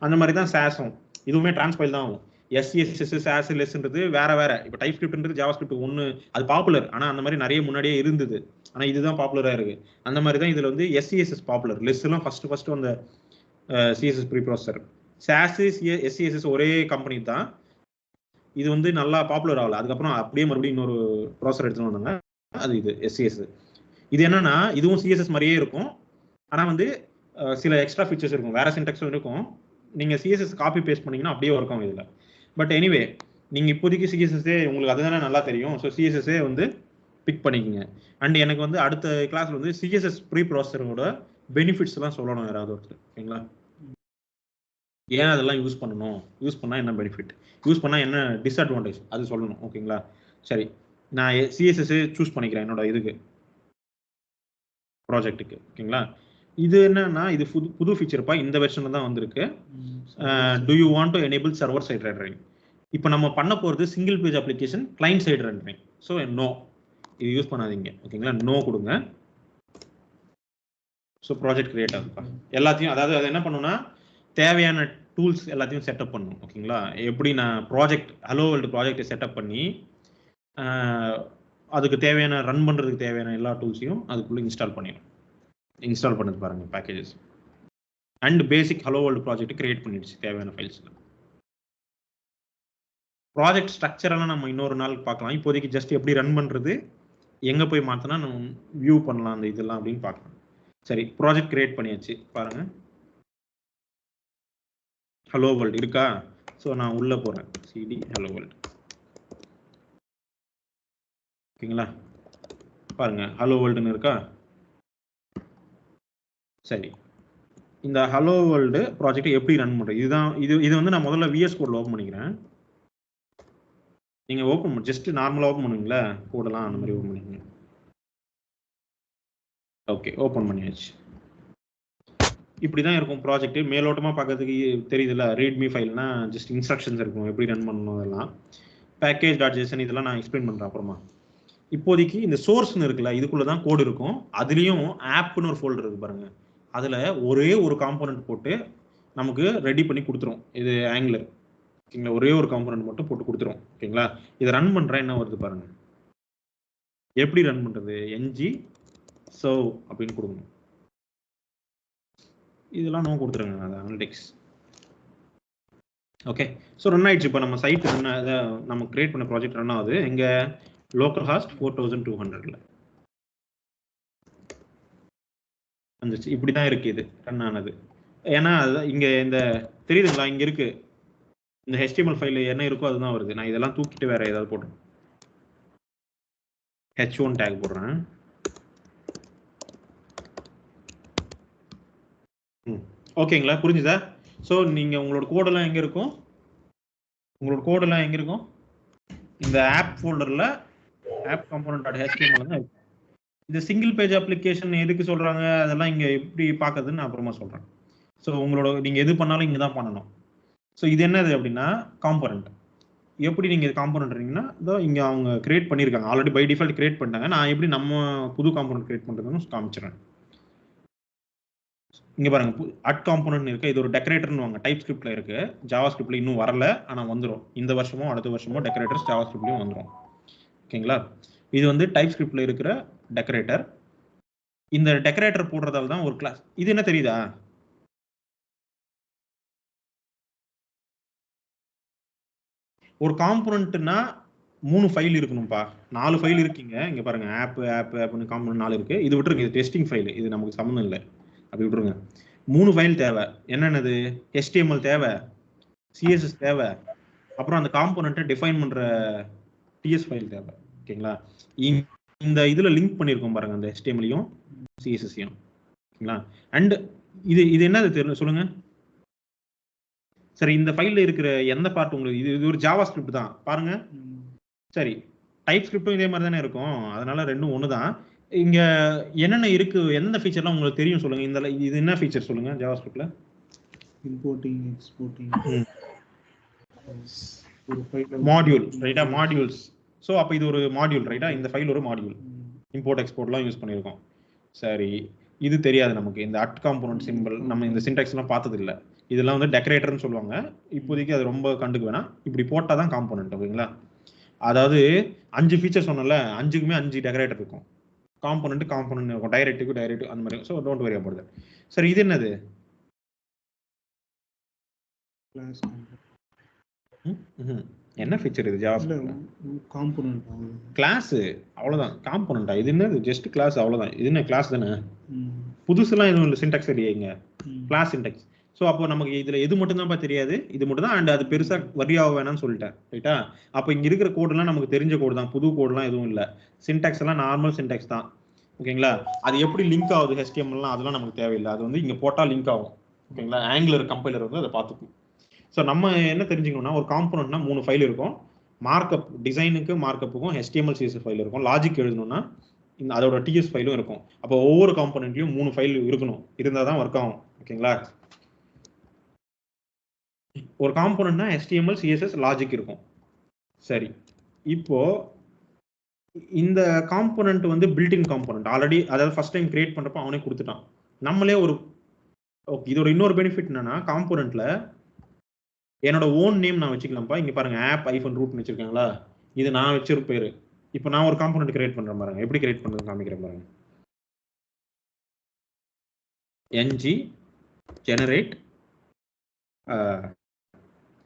அந்த மாதிரி தான் சாஸும். இதுவுமே டிரான்ஸ்பைல் தான் ஆகும். SCSS, SAS, LSன்றது வேற வேற. இப்போ டைப் ஸ்கிரிப்ட்ன்றது ஜாவா ஸ்கிரிப்ட் ஒன்று, அது பாப்புலர். ஆனால் அந்த மாதிரி நிறைய முன்னாடியே இருந்தது, ஆனால் இதுதான் பாப்புலராக இருக்கு. அந்த மாதிரி தான் இதில் வந்து SCSS பாப்புலர். லெஸ்லாம் ஃபர்ஸ்ட் அந்த CSS preprocessor. Sass SCSS ஒரே கம்பெனி தான். இது வந்து நல்லா பாப்புலர் ஆகல. அதுக்கப்புறம் அப்படியே மறுபடியும் இன்னொரு ப்ராசஸர் எடுத்துட்டு வந்தாங்க. அது இது எஸ்சிஎஸ். இது என்னன்னா இதுவும் சிஎஸ்எஸ் மாதிரியே இருக்கும். ஆனால் வந்து சில எக்ஸ்ட்ரா ஃபீச்சர்ஸ் இருக்கும், வேற சின்டாக்ஸும் இருக்கும். நீங்கள் சிஎஸ்எஸ் காப்பி பேஸ்ட் பண்ணீங்கன்னா அப்படியே ஒர்க் ஆகும் இதில். பட் எனிவே நீங்கள் இப்போதைக்கு சிஎஸ்எஸ்ஸே உங்களுக்கு அதுதானே நல்லா தெரியும். ஸோ சிஎஸ்எஸ்ஸே வந்து பிக் பண்ணிக்கோங்க. அண்ட் எனக்கு வந்து அடுத்த கிளாஸில் வந்து சிஎஸ்எஸ் ப்ரீ ப்ராசஸரோட பெனிஃபிட்ஸ்லாம் சொல்லணும் யாராவது ஒருத்தர். ஓகேங்களா? ஏன் அதெல்லாம் யூஸ் பண்ணணும், யூஸ் பண்ணால் என்ன பெனிஃபிட், யூஸ் பண்ணால் என்ன டிஸ்அட்வான்டேஜ் அது சொல்லணும். ஓகேங்களா? சரி, நான் சிஎஸ்எஸ் சூஸ் பண்ணிக்கிறேன் என்னோட இதுக்கு ப்ராஜெக்ட்டுக்கு. ஓகேங்களா? இது என்னன்னா இது புது ஃபீச்சர்ப்பா, இந்த வெர்ஷனில் தான் வந்திருக்கு. Do you want to enable server side rendering. இப்போ நம்ம பண்ண போகிறது single page application client side rendering. So no, இது யூஸ் பண்ணாதீங்க. ஓகேங்களா? நோ கொடுங்க. ஸோ ப்ராஜெக்ட் கிரியேட் ஆகுதுப்பா. எல்லாத்தையும் அதாவது அது என்ன பண்ணுன்னா தேவையான டூல்ஸ் எல்லாத்தையும் செட்டப் பண்ணணும். ஓகேங்களா? எப்படி நான் ப்ராஜெக்ட் ஹலோ வேர்ல்டு ப்ராஜெக்டை செட்டப் பண்ணி அதுக்கு தேவையான ரன் பண்ணுறதுக்கு தேவையான எல்லா டூல்ஸையும் அதுக்குள்ளே இன்ஸ்டால் பண்ணிடும். இன்ஸ்டால் பண்ணது பாருங்கள் packages. And basic hello world project create பண்ணிடுச்சு தேவையான ஃபைல்ஸில். ப்ராஜெக்ட் ஸ்ட்ரக்சரெல்லாம் நம்ம இன்னொரு நாள் பார்க்கலாம். இப்போதைக்கு ஜஸ்ட் எப்படி ரன் பண்ணுறது, எங்கே போய் மாற்றினா நம்ம வியூ பண்ணலாம் அந்த இதெல்லாம் அப்படின்னு பார்க்கலாம். சரி, ப்ராஜெக்ட் கிரியேட் பண்ணியாச்சு பாருங்கள். ஹலோ வேர்ல்டு இருக்கா? ஸோ நான் உள்ளே போகிறேன், சிடி ஹலோ வேர்ல்டு. ஓகேங்களா? பாருங்கள் ஹலோ வேர்ல்டுன்னு இருக்கா? சரி, இந்த ஹலோ வேர்ல்டு ப்ராஜெக்ட் எப்படி ரன் பண்ணுறது இதுதான். இது வந்து நான் முதல்ல விஎஸ் கோடில் ஓப்பன் பண்ணிக்கிறேன். நீங்கள் ஓப்பன் ஜஸ்ட் நார்மலாக ஓப்பன் பண்ணுவீங்களா கோடெல்லாம், அந்த மாதிரி ஓப்பன் பண்ணிக்கங்க. ஓகே, ஓப்பன் பண்ணியாச்சு. இப்படி தான் இருக்கும் ப்ராஜெக்ட். மேலோட்டமாக பார்க்கறதுக்கு தெரியுதுல்ல, ரீட்மி ஃபைல்னா ஜஸ்ட் இன்ஸ்ட்ரக்ஷன்ஸ் இருக்கும் எப்படி ரன் பண்ணணும் அதெல்லாம். package.json இதெல்லாம் நான் எக்ஸ்பிளைன் பண்ணுறேன் அப்புறமா. இப்போதைக்கு இந்த சோர்ஸ்னு இருக்குல்ல, இதுக்குள்ளே தான் கோடு இருக்கும். அதுலேயும் ஆப்னு ஒரு ஃபோல்டர் இருக்கு பாருங்க. அதில் ஒரே ஒரு காம்போனன்ட் போட்டு நமக்கு ரெடி பண்ணி கொடுத்துரும். இது ஆங்குலர். ஓகேங்களா? ஒரே ஒரு காம்போனன்ட் மட்டும் போட்டு கொடுத்துரும். ஓகேங்களா? இதை ரன் பண்ணுறேன், என்ன வருது பாருங்க. எப்படி ரன் பண்ணுறது, என்ஜி சர்வ் அப்படின்னு கொடுக்கணும். இதெல்லாம் நோ கொடுத்துருங்க, அது அனலிட்டிக்ஸ். ஓகே, ஸோ ரன் ஆயிடுச்சு. இப்போ நம்ம சைட் ரன் நம்ம கிரியேட் பண்ண ப்ராஜெக்ட் ரன் ஆகுது. எங்க லோக்கல் ஹாஸ்ட் 4200 வந்துச்சு. இப்படி தான் இருக்கு இது ரன் ஆனது. ஏன்னா இங்க இந்த தெரியுதுங்களா, இங்க இருக்கு இந்த HTML ஃபைல் என்ன இருக்கோ அதுதான் வருது. நான் இதெல்லாம் தூக்கிட்டு வேற ஏதாவது போடுறேன், h1 டேக் போடுறேன். ஓகேங்களா? புரிஞ்சுதா? ஸோ நீங்க உங்களோட கோடெல்லாம் எங்க இருக்கும், இந்த ஆப் ஃபோல்டர்ல ஆப் காம்போனன்ட்.html தான் இருக்கு. இந்த சிங்கிள் பேஜ் அப்ளிகேஷன் எதுக்கு சொல்றாங்க அதெல்லாம் இங்க எப்படி பார்க்கறதுன்னு நான் அப்புறமா சொல்றேன். ஸோ உங்களோட நீங்க எது பண்ணாலும் இங்க தான் பண்ணணும். ஸோ இது என்னது அப்படின்னா காம்போனன்ட். எப்படி நீங்க காம்போனன்ட்றீங்கன்னா இதோ இங்க அவங்க கிரியேட் பண்ணியிருக்காங்க, ஆல்ரெடி பை டிஃபால்ட் கிரியேட் பண்ணிட்டாங்க. நான் எப்படி நம்ம புது காம்போனன்ட் கிரியேட் பண்றதுன்னு காமிச்சிடுறேன். இங்க பாருங்க, அட் காம்போனன்ட் இருக்கு. இது ஒரு டெக்கரேட்டர்னு வாங்க, டைப் ஸ்கிரிப்ட்ல இருக்கு. ஜாவா ஸ்கிரிப்ட்ல இன்னும் வரல, ஆனா வந்துடும். இந்த வருஷமோ அடுத்த வருஷமோ டெக்கரேட்டர்ஸ் ஜாவா ஸ்கிரிப்ட்லயும் வந்துடும். ஓகேங்களா? இது வந்து டைப் ஸ்கிரிப்ட்ல இருக்கிற டெக்கரேட்டர். இந்த டெக்கரேட்டர் போடுறதால தான் ஒரு கிளாஸ். இது என்ன தெரியுதா, ஒரு காம்போனன்ட்னா 3 ஃபைல் இருக்கணும்பா. 4 ஃபைல் இருக்கீங்க. இங்க பாருங்க, ஆப்னு காம்போனன்ட் 4 இருக்கு. இது விட்டுருங்க, இது டெஸ்டிங் ஃபைல், இது நமக்கு சம்மந்தம் இல்லை, அப்படி விட்டுருங்க. 3 ஃபைல் தேவை. என்னென்னது, HTML தேவை, CSS தேவை, அப்புறம் அந்த காம்போனன்ட்டை டிஃபைன் பண்ற TS ஃபைல் தேவை. ஓகேங்களா? இந்த இதுல லிங்க் பண்ணியிருக்கோம் பாருங்க, அந்த HTML-யும் CSS-யும். ஓகேங்களா? அண்ட் இது என்னது தெரியும் சொல்லுங்க. சரி, இந்த ஃபைல்ல இருக்கிற எந்த பார்ட் உங்களுக்கு இது ஒரு ஜாவா ஸ்கிரிப்ட் தான் பாருங்க. சரி, டைப் ஸ்கிரிப்டும் இதே மாதிரி தானே இருக்கும், அதனால ரெண்டும் ஒன்று தான். இங்க என்னென்ன இருக்கு, எந்த ஃபீச்சர்லாம் உங்களுக்கு தெரியும் சொல்லுங்க. இந்த இது என்ன ஃபீச்சர் சொல்லுங்க ஜாவா ஸ்கிரிப்ட்ல? இம்போர்ட்டிங், எக்ஸ்போர்ட்டிங், ஒரு ஃபைல் மாடியூல், ரைட்டா? மாடியூல்ஸ். ஸோ அப்போ இது ஒரு மாடியூல், ரைட்டா? இந்த ஃபைல் ஒரு மாடியூல். இம்போர்ட் எக்ஸ்போர்ட்லாம் யூஸ் பண்ணியிருக்கோம். சரி, இது தெரியாது நமக்கு. இந்த அட் காம்போனன்ட் சிம்பிள் நம்ம இந்த சின்டாக்ஸ்லாம் பார்த்தது இல்லை. இதெல்லாம் வந்து டெக்கரேட்டர்னு சொல்லுவாங்க. இப்போதைக்கு அது ரொம்ப கண்டுக்க வேணாம். இப்படி போட்டால் தான் காம்போனன்ட். ஓகேங்களா? அதாவது 5 ஃபீச்சர் சொன்னல, 5க்குமே 5 டெக்கரேட்டர் இருக்கும். காம்போனன்ட் இருக்கும், டைரக்ட் அந்த மாதிரி. So don't worry about that. சரி, இது என்னது? கிளாஸ் என்ன ஃபீச்சர் இது ஜாவா இல்ல காம்போனன்ட் கிளாஸ் அவ்வளவுதான். காம்போனன்ட்டா இது என்னது? ஜஸ்ட் கிளாஸ் அவ்வளவுதான். இது என்ன கிளாஸ் தானே, புதுசுலாம் எதுவும் இல்லை. சின்டாக்ஸ் இல்லையங்க, கிளாஸ் சின்டாக்ஸ். ஸோ அப்போ நமக்கு இதுல எது மட்டும் தான்ப்பா தெரியாது, இது மட்டும் தான். அண்ட் அது பெருசா வரியாக வேணாம்னு சொல்லிட்டேன், ரைட்டா? அப்போ இங்க இருக்கிற கோடெல்லாம் நமக்கு தெரிஞ்ச கோடு தான், புது கோடெல்லாம் எதுவும் இல்லை. சின்டாக்ஸ் எல்லாம் நார்மல் சின்டாக்ஸ் தான், ஓகேங்களா? அது எப்படி லிங்க் ஆகுது HTML-லாம் அதெல்லாம் நமக்கு தேவையில்லை. அது வந்து இங்க போட்டா லிங்க் ஆகும், ஓகேங்களா? ஆங்குலர் கம்பைலர் வந்து அதை பார்த்துக்கும். ஸோ நம்ம என்ன தெரிஞ்சுக்கணும்னா, ஒரு காம்போனன்ட்னா 3 ஃபைல் இருக்கும். மார்க்அப் டிசைனுக்கு மார்க்கப்புக்கும் HTML CSS ஃபைல் இருக்கும். லாஜிக் எழுதணும்னா அதோட TS ஃபைலும் இருக்கும். அப்போ ஒவ்வொரு காம்போனன்ட்லயும் 3 ஃபைல் இருக்கணும், இருந்தால் தான் ஒர்க் ஆகும், ஓகேங்களா? ஒரு காம்போனன்ட்னா HTML CSS லாஜிக் இருக்கும். சரி, இப்போ இந்த காம்போனன்ட் வந்து பில்ட்-இன் காம்போனன்ட் ஆல்ரெடி, அதாவது ஃபர்ஸ்ட் டைம் கிரியேட் பண்றப்ப அவனே கொடுத்துட்டான். நம்மளே ஒரு இதோட இன்னொரு பெனிஃபிட் என்னன்னா, காம்போனன்ட்ல என்னோட ஓன் நேம் நான் வச்சுக்கலாம்ப்பா. இங்க பாருங்க, app-root வச்சிருக்காங்களா, இது நான் வச்சிருக்க பேரு. இப்போ நான் ஒரு காம்போனன்ட் கிரியேட் பண்றேன் பாருங்க, எப்படி கிரியேட் பண்றது காமிக்கிறேன் பாருங்க. ng generate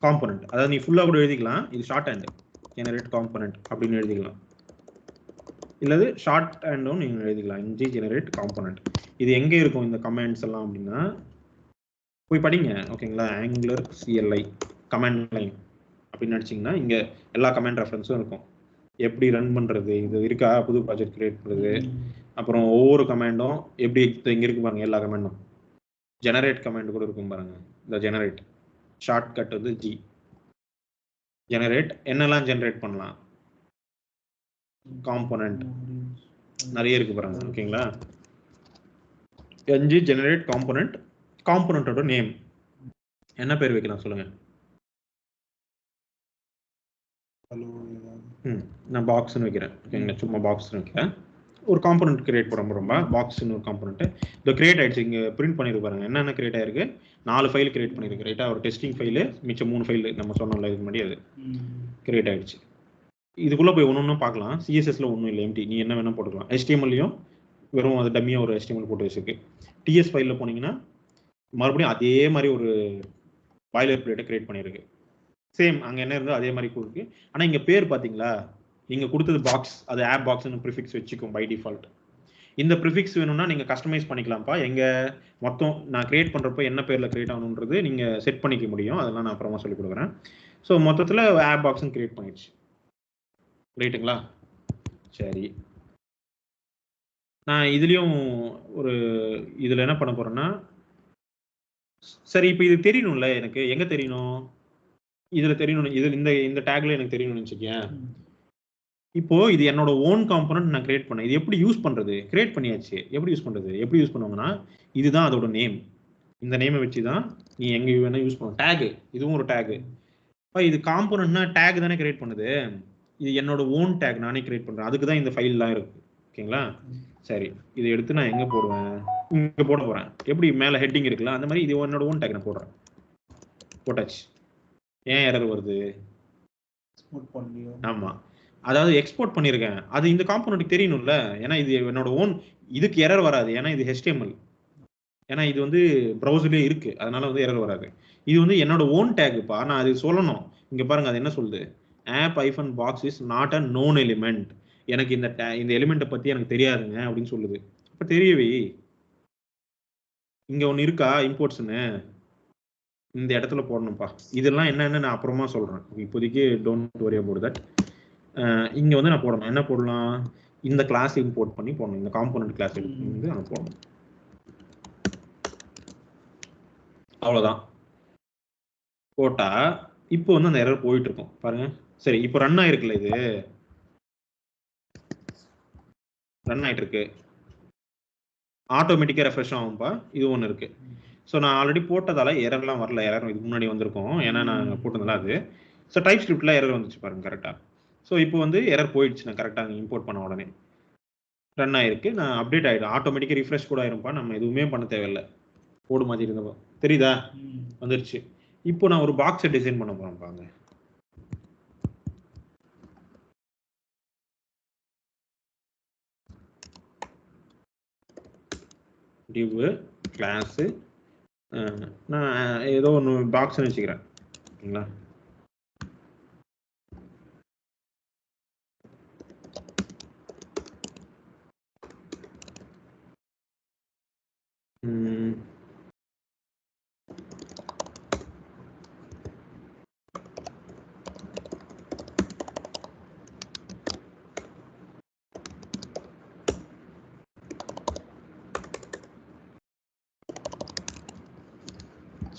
காம்போனன்ட், அதாவது நீ ஃபுல்லா கூட எழுதிக்கலாம், இது ஷார்ட் ஹேண்ட் generate காம்போனன்ட் அப்படின்னு எழுதிக்கலாம், இல்லது ஷார்ட் ஹேண்டும் நீங்க எழுதிக்கலாம், ng generate காம்போனன்ட். இது எங்க இருக்கும் இந்த கமெண்ட்ஸ் எல்லாம் அப்படின்னா, போய் படிங்க, ஓகேங்களா? ஆங்குலர் CLI கமெண்ட் லைன் அப்படின்னு அடிச்சிங்கன்னா இங்க எல்லா கமெண்ட் ரெஃபரன்ஸும் இருக்கும். எப்படி ரன் பண்றது, இது இருக்கா, புது ப்ராஜெக்ட் கிரியேட் பண்றது, அப்புறம் ஒவ்வொரு கமெண்டும் எப்படி இங்க இருக்கு பாருங்க. எல்லா கமெண்டும் ஜெனரேட் கமெண்ட் கூட இருக்கும் பாருங்க. இந்த ஜெனரேட் ஷார்ட் கட் வந்து G. ஜெனரேட் என்னெல்லாம் ஜெனரேட் பண்ணலாம், காம்போனன்ட் நிறைய இருக்கு பாருங்க, ஓகேங்களா? ng ஜெனரேட் காம்போனன்ட், காம்போனன்ட்டோட நேம் என்ன பேர் வைக்கலாம் சொல்லுங்க? நான் பாக்ஸ்னு வைக்கிறேன், ஓகேங்களா? சும்மா பாக்ஸ்னு வைக்கிறேன். ஒரு காம்போனன்ட் கிரியேட் பண்ண போறோம்பா, பாக்ஸ்னு ஒரு காம்போனன்ட். இந்த கிரியேட் ஆயிடுச்சு, இங்க பிரிண்ட் பண்ணிருக்கு பாருங்க. என்னென்ன கிரியேட் ஆயிருக்கு, 4 ஃபைல் கிரியேட் பண்ணிருக்கு, ரைட்டா? ஒரு டெஸ்டிங் ஃபைல், மிச்சம் 3 ஃபைல் நம்ம சொன்னோம்ல இதுக்கு முன்னாடி, அது கிரியேட் ஆயிடுச்சு. இதுக்குள்ள போய் ஒன்னொன்னு பார்க்கலாம். CSS-ல ஒன்றும் இல்லை, எம்டி. நீ என்ன வேணா போட்டுக்கலாம். HTML-லையும் வெறும் அது டம்மியா ஒரு HTML போட்டு வச்சிருக்கு. TS ஃபைல்ல போனீங்கன்னா மறுபடியும் அதே மாதிரி ஒரு பாய்லர் பிளேட்டை கிரியேட் பண்ணிருக்கு. சேம் அங்க என்ன இருந்தோ அதே மாதிரி இருக்கு. ஆனா இங்க பேர் பாத்தீங்களா, இங்க கொடுத்தது பாக்ஸ், அது ஆப் பாக்ஸ்னு ப்ரிஃபிக்ஸ் வச்சுக்கும் பை டிஃபால்ட். இந்த ப்ரிஃபிக்ஸ் வேணும்னா நீங்க கஸ்டமைஸ் பண்ணிக்கலாம்ப்பா. எங்க மொத்தம் நான் கிரியேட் பண்றப்போ என்ன பேர்ல கிரியேட் ஆகணுன்றது நீங்க செட் பண்ணிக்க முடியும். அதெல்லாம் நான் அப்புறமா சொல்லி கொடுக்குறேன். ஸோ மொத்தத்துல ஆப் பாக்ஸ்னு கிரியேட் பண்ணிடுச்சு, ரைட்டுங்களா? சரி, நான் இதுலயும் ஒரு இதுல என்ன பண்ண போறேன்னா, சரி இப்போ இது தெரியணும்ல எனக்கு, எங்க தெரியணும், இதுல தெரியணும். இதுல இந்த டேக்ல எனக்கு தெரியணும்னு வச்சுக்கேன். இப்போ இது என்னோட ஓன் காம்போனன்ட் நான் கிரியேட் பண்ணேன். இது எப்படி யூஸ் பண்றது? கிரியேட் பண்ணியாச்சு, எப்படி யூஸ் பண்றது? எப்படி யூஸ் பண்ணுவாங்கன்னா, இதுதான் அதோட நேம். இந்த நேமை வச்சு தான் நீ எங்க வேணா யூஸ் பண்ண. டேக், இதுவும் ஒரு டேக். இது காம்போனன்ட்னா டேக் தானே கிரியேட் பண்ணுது. இது என்னோட ஓன் டேக், நானே கிரியேட் பண்றேன். அதுக்கு தான் இந்த ஃபைல்லாம் இருக்கு, ஓகேங்களா? சரி, இதை எடுத்து நான் எங்க போடுவேன், இங்க போட போறேன். எப்படி மேல ஹெட்டிங் இருக்குல்ல, அந்த மாதிரி இது என்னோட ஓன் டேக் நான் போடுறேன். போட்டாச்சு. ஏன் எரர் வருது? ஆமா, அதாவது எக்ஸ்போர்ட் பண்ணியிருக்கேன், அது இந்த காம்போனன்ட் தெரியணும்ல. ஏன்னா இது என்னோட ஓன், இதுக்கு எரர் வராது, ஏன்னா இது HTML. ஏன்னா இது வந்து ப்ரௌசர்லயே இருக்கு, அதனால வந்து எரர் வராது. இது வந்து என்னோட ஓன் டேக்குப்பா, நான் அது சொல்லணும். இங்க பாருங்க, அது என்ன சொல்லுது, app-box is not a known element. எனக்கு இந்த எலிமெண்ட்டை பத்தி எனக்கு தெரியாதுங்க அப்படின்னு சொல்லுது. அப்ப தெரியவே இங்க ஒன்னு இருக்கா, இம்போர்ட்ஸ்னு இந்த இடத்துல போடணும்ப்பா. இதெல்லாம் என்னன்னு நான் அப்புறமா சொல்றேன், இப்போதைக்கு டோன்ட் வரி அபௌட் தட். இங்க வந்து நான் போடணும், என்ன போடலாம், இந்த கிளாஸ் இம்போர்ட் பண்ணி போடணும், இந்த காம்போனன்ட் கிளாஸ் வந்து நான் போடணும். அவ்வளவுதான். போட்டா இப்போ வந்து அந்த எரர் போயிட்டு இருக்கும் பாருங்க. சரி, இப்போ ரன் ஆயிருக்குல்ல, இது ரன் ஆயிட்டு இருக்கு, ஆட்டோமேட்டிக்கா ரெஃப்ரெஷ் ஆகும்பா. இது ஒன்று இருக்கு. ஸோ நான் ஆல்ரெடி போட்டதால எரர்லாம் வரல, எரர் இதுக்கு முன்னாடி வந்திருக்கும், ஏன்னா நான் போட்டதால அது. ஸோ டைப் ஸ்கிரிப்ட்ல எரர் வந்துச்சு பாருங்க கரெக்டா. ஸோ இப்போ வந்து எரர் போயிடுச்சு, நான் கரெக்டாக இம்போர்ட் பண்ண உடனே ரன் ஆயிருக்கு. நான் அப்டேட் ஆயிடும், ஆட்டோமேட்டிக்கா ரிஃப்ரெஷ் கூட ஆயிரும்பா, நம்ம எதுவுமே பண்ண தேவையில்லை. கோடு மாதிரி இருந்தப்போ தெரியுதா, வந்துருச்சு. இப்போ நான் ஒரு பாக்ஸை டிசைன் பண்ண போறேன் பாருங்க. div கிளாஸ், நான் ஏதோ ஒன்று பாக்ஸ்னு வச்சுக்கிறேன். ஓகேங்களா?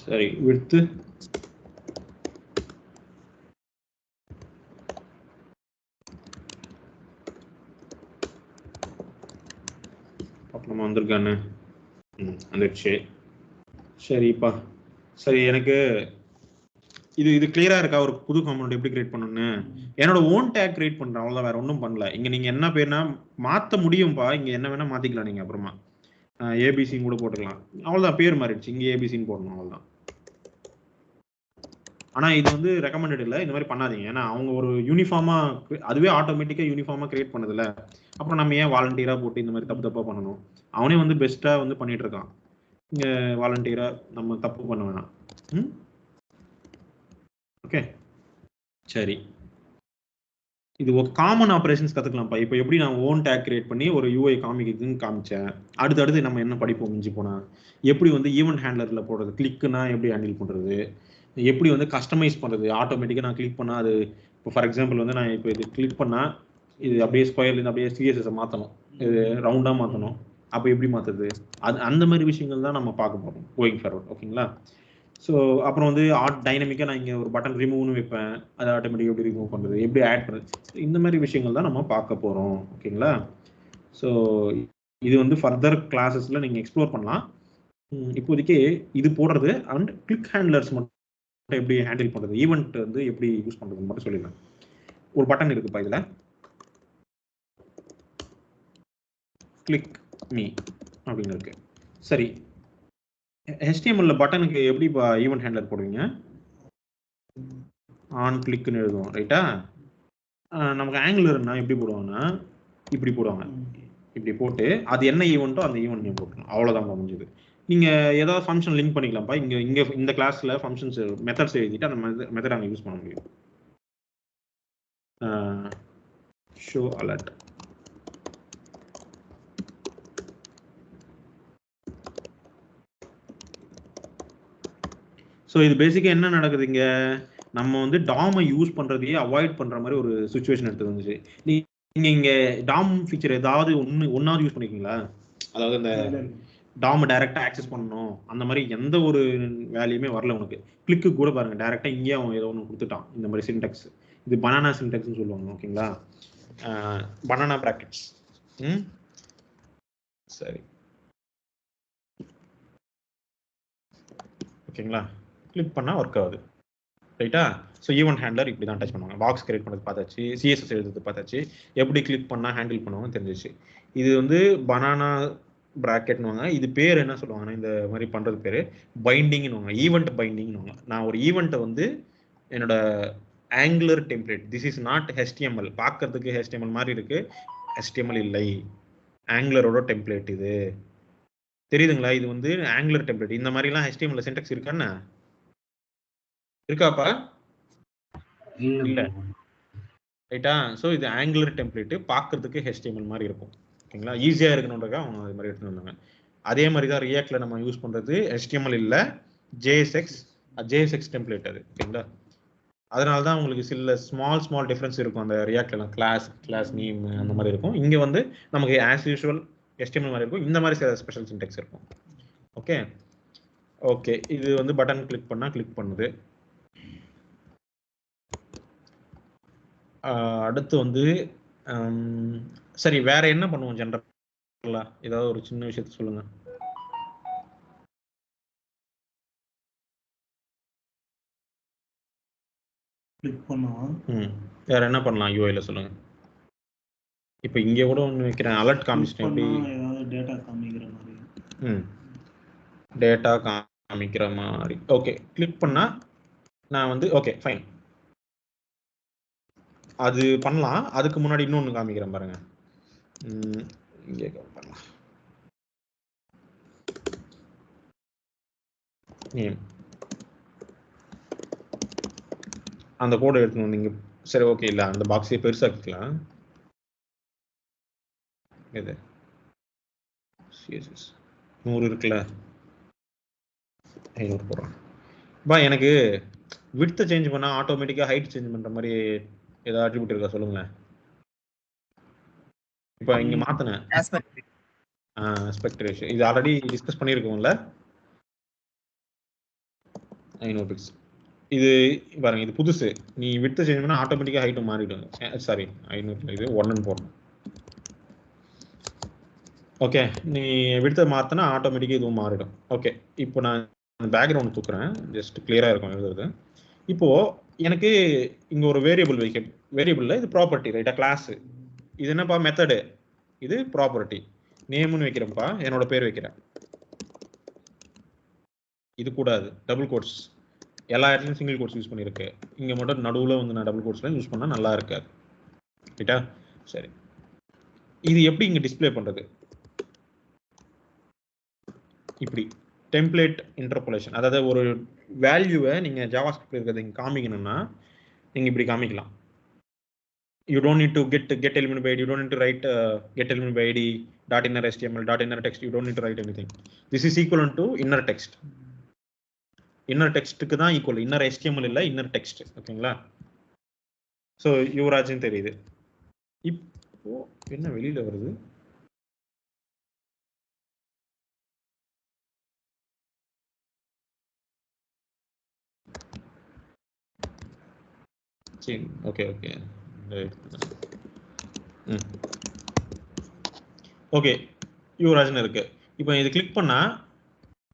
சரி, விடுத்து அப்புறமா வந்திருக்கானு வந்துடுச்சு. சரிப்பா. சரி, எனக்கு இது கிளியரா இருக்கா? ஒரு புது காம்பவுண்ட் எப்படி கிரியேட் பண்ணணும்னு என்னோட ஓன் டேக் கிரியேட் பண்றேன், அவ்வளவுதான், வேற ஒன்றும் பண்ணல. இங்க நீங்க என்ன பேர்னா மாத்த முடியும்பா, இங்க என்ன வேணா மாத்திக்கலாம் நீங்க. அப்புறமா ஏபிசின்னு கூட போட்டுக்கலாம், அவ்வளவுதான். பேர் மாறிடுச்சு, இங்க ஏபிசின்னு போடணும், அவ்வளவுதான். ஆனா இது வந்து ரெக்கமெண்டட் இல்லை, இந்த மாதிரி பண்ணாதீங்க. ஏன்னா அவங்க ஒரு யூனிஃபார்மா அதுவே ஆட்டோமேட்டிக்கா யூனிஃபார்மா கிரியேட் பண்ணதில்ல, அப்புறம் நம்ம ஏன் வாலண்டியரா போட்டு இந்த மாதிரி தப்பா பண்ணணும்? அவனே வந்து பெஸ்டா வந்து பண்ணிட்டு இருக்கான், இங்க வாலண்டியரா நம்ம தப்பு பண்ண வேணாம். ஓகே, சரி. இது ஒரு காமன் ஆப்ரேஷன்ஸ் கத்துக்கலாம்ப்பா. இப்போ எப்படி நான் ஓன் டேக் கிரியேட் பண்ணி ஒரு யூஐ காமிக்குதுன்னு காமிச்சேன், அடுத்தடுத்து நம்ம என்ன படிப்போம் மிஞ்சி போனா, எப்படி வந்து ஈவென்ட் ஹேண்ட்லர்ல போடுறது, கிளிக்குனா எப்படி ஹேண்டில் பண்றது, எப்படி வந்து கஸ்டமைஸ் பண்றது, ஆட்டோமேட்டிக்கா நான் கிளிக் பண்ணா அது இப்போ ஃபார் எக்ஸாம்பிள் வந்து நான் இப்போ இது கிளிக் பண்ணா இது அப்படியே ஸ்கொயர்லேருந்து அப்படியே சிஎஸ்எஸ் மாற்றணும், இது ரவுண்டா மாற்றணும், அப்போ எப்படி மாற்றுறது, அது அந்த மாதிரி விஷயங்கள் தான் நம்ம பார்க்க போகிறோம் கோயிங் ஃபார்வர்ட். ஓகேங்களா? ஸோ அப்புறம் வந்து டைனமிக்காக நான் இங்கே ஒரு பட்டன் ரிமூவ்னு வைப்பேன், அதை ஆட்டோமேட்டிக்காக எப்படி ரிமூவ் பண்ணுறது, எப்படி ஆட் பண்ணுறது, இந்த மாதிரி விஷயங்கள் தான் நம்ம பார்க்க போகிறோம். ஓகேங்களா? ஸோ இது வந்து ஃபர்தர் கிளாஸஸில் நீங்கள் எக்ஸ்ப்ளோர் பண்ணலாம். இப்போதைக்கு இது போடுறது அண்ட் கிளிக் ஹேண்ட்லர்ஸ் மட்டும் எப்படி ஹேண்டில் பண்ணுறது, ஈவெண்ட் வந்து எப்படி யூஸ் பண்ணுறதுன்னு மட்டும் சொல்லிடுறேன். ஒரு பட்டன் இருக்குப்பா இதில், கிளிக் மீ அப்படின்னு இருக்கு. சரி, HTML பட்டனுக்கு எப்படி ஈவென்ட் ஹேண்ட்லர் போடுவீங்க? ஆன் கிளிக்னு எழுதுவோம், ரைட்டா? நமக்கு ஆங்குலர்னா எப்படி போடுவாங்கன்னா இப்படி போடுவாங்க, இப்படி போட்டு அது என்ன ஈவெண்ட்டோ அந்த ஈவெண்ட் நேம் போட்டுருணும், அவ்வளோதான் முடிஞ்சது. நீங்கள் ஏதாவது ஃபங்க்ஷன் லிங்க் பண்ணிக்கலாம்ப்பா. இங்கே இந்த கிளாஸில் ஃபங்க்ஷன்ஸ் மெத்தட்ஸ் எழுதிட்டு அந்த மெத்தட் அங்கே யூஸ் பண்ண முடியும். ஷோ அலர்ட், ஸோ இது பேசிக்காக என்ன நடக்குது, இங்கே நம்ம வந்து டாமை யூஸ் பண்ணுறதையே அவாய்ட் பண்ணுற மாதிரி ஒரு சுச்சுவேஷன் எடுத்து வந்துச்சு. நீங்கள் இங்கே டாம் ஃபீச்சர் ஏதாவது ஒன்றாவது யூஸ் பண்ணிருக்கீங்களா? அதாவது இந்த டாம் டைரெக்டாக ஆக்சஸ் பண்ணணும் அந்த மாதிரி எந்த ஒரு வேல்யூமே வரல உனக்கு. கிளிக்கு கூட பாருங்க, டைரெக்டாக இங்கேயே அவன் ஏதோ ஒன்று கொடுத்துட்டான், இந்த மாதிரி சின்டெக்ஸ். இது பனானா சின்டெக்ஸ்னு சொல்லுவாங்க. ஓகேங்களா? Banana brackets. சரி, ஓகேங்களா? கிளிக் பண்ணால் ஒர்க் ஆகுது, ரைட்டா? ஸோ ஈவென்ட் ஹேண்ட்லர் இப்படி தான் டச் பண்ணுவாங்க. பாக்ஸ் கிரியேட் பண்ணது பார்த்தாச்சு, சிஎஸ்எஸ் எழுதுறது பார்த்தாச்சு, எப்படி கிளிக் பண்ணால் ஹேண்டில் பண்ணுவாங்க தெரிஞ்சிச்சு. இது வந்து பனானா பிராக்கெட்னுவாங்க. இது பேர் என்ன சொல்லுவாங்கன்னா, இந்த மாதிரி பண்ணுறது பேர் பைண்டிங்னுவாங்க, ஈவெண்ட் பைண்டிங்னுவாங்க. நான் ஒரு ஈவெண்ட்டை வந்து என்னோட angular template, this is not HTML, பார்க்கறதுக்கு HTML மாதிரி இருக்கு, HTML இல்லை, ஆங்குலரோட டெம்ப்ளேட் இது, தெரியுதுங்களா? இது வந்து ஆங்குலர் டெம்ப்ளேட். இந்த மாதிரிலாம் HTML சின்டெக்ஸ் இருக்கான்னு இருக்காப்பா? இல்ல, ரைட்டா? ஸோ இது ஆங்குலர் டெம்ப்ளேட், பார்க்கறதுக்கு HTML மாதிரி இருக்கும். ஓகேங்களா? ஈஸியாக இருக்கணுன்றதுக்காக அவங்க அது மாதிரி எடுத்துட்டு வந்தாங்க. அதே மாதிரி தான் ரியாக்ட்ல நம்ம யூஸ் பண்றது HTML இல்லை, JSX டெம்ப்ளேட் அது. ஓகேங்களா? அதனால தான் உங்களுக்கு சில ஸ்மால் டிஃபரன்ஸ் இருக்கும் அந்த ரியாக்ட்லாம். கிளாஸ் நேம் அந்த மாதிரி இருக்கும். இங்கே வந்து நமக்கு ஆஸ் யூஷுவல் HTML மாதிரி இருக்கும், இந்த மாதிரி சில ஸ்பெஷல் சின்டெக்ஸ் இருக்கும். ஓகே, இது வந்து பட்டன் கிளிக் பண்ணால் கிளிக் பண்ணுது. அடுத்து வந்து சரி, வேற என்ன பண்ணுவோம் ஜென்ரலா? ஏதாவது ஒரு சின்ன விஷயத்த சொல்லுங்க. கிளிக் பண்ணுவோம். வேற என்ன பண்ணலாம் யூஐல சொல்லுங்க. இப்போ இங்க கூட ஒன்று வைக்கிறேன், அலர்ட் காமிச்சிட்டேன். எப்படி ஏதாவது டேட்டா காமிக்கிற மாதிரி. டேட்டா காமிக்கிற மாதிரி. ஓகே, கிளிக் பண்ணா நான் வந்து ஓகே ஃபைன் அது பண்ணலாம். அதுக்கு முன்னாடி இன்னொன்று காமிக்கிறேன் பாருங்க. இங்கே பண்ணலாம், நேம் அந்த கோடை எடுத்துன்னு வந்தீங்க. சரி ஓகே, இல்லை அந்த பாக்ஸே பெருசாக்கிக்கலாம். இது சிஎஸ்எஸ் 100 இருக்குல்ல, 500 போடுறேன். எனக்கு விட்த்தை சேஞ்ச் பண்ணால் ஆட்டோமேட்டிக்காக ஹைட் சேஞ்ச் பண்ணுற மாதிரி ஏதாவது அட்ரிபியூட் இருக்கா சொல்லுங்களேன். இப்போ இங்கே மாற்றினேன் ஆஸ்பெக்ட் ரேஷியோ, இது ஆல்ரெடி டிஸ்கஸ் பண்ணியிருக்கோம்ல. 500 பிக்ஸ் இது பாருங்க, இது புதுசு. நீ விட்த்தை சேஞ்ச் பண்ணால் ஆட்டோமேட்டிக்காக ஹைட்டும் மாறிடும். சாரி 500 இது 1ன்னு போடணும். ஓகே, நீ விட்த்தை மாற்றினா ஆட்டோமேட்டிக்காக இதுவும் மாறிடும். ஓகே, இப்போ நான் பேக்ரவுண்ட் தூக்குறேன், ஜஸ்ட் கிளியராக இருக்கும் எழுதுறது. இப்போது எனக்கு இங்கே ஒரு வேரியபிள் வேரியபிளில் இது ப்ராப்பர்ட்டி ரைட்டா, கிளாஸு. இது என்னப்பா மெத்தடு, இது ப்ராப்பர்ட்டி. நேம்னு வைக்கிறேன்ப்பா, என்னோட பேர் வைக்கிறேன். இது கூடாது, டபுள் கோட்ஸ். எல்லா இடத்துலையும் சிங்கிள் கோட்ஸ் யூஸ் பண்ணியிருக்கு. இங்கே மட்டும் நடுவில் வந்து நான் டபுள் கோட்ஸ்லாம் யூஸ் பண்ணால் நல்லா இருக்காது ரைட்டா. சரி, இது எப்படி இங்கே டிஸ்பிளே பண்ணுறது? இப்படி டெம்ப்ளேட் இன்டர்போலேஷன், அதாவது ஒரு வேல்யூவை நீங்கள் ஜாவாஸ்கிரிப்ட் இருக்கிறது இங்கே காமிக்கணும்னா நீங்கள் இப்படி காமிக்கலாம். You don't need to get element by id, you don't need to write get element by id dot inner html dot inner text, you don't need to write anything. This is equivalent to inner text. Inner text க்கு தான் equal, inner html இல்ல inner text. ஓகேங்களா? So Yuvarajan தெரியுது. இப்போ என்ன வெளியில வருது? சரி, ஓகே ஓகே ஓகே, யுவராஜன் இருக்கு. இப்போ இது கிளிக் பண்ணா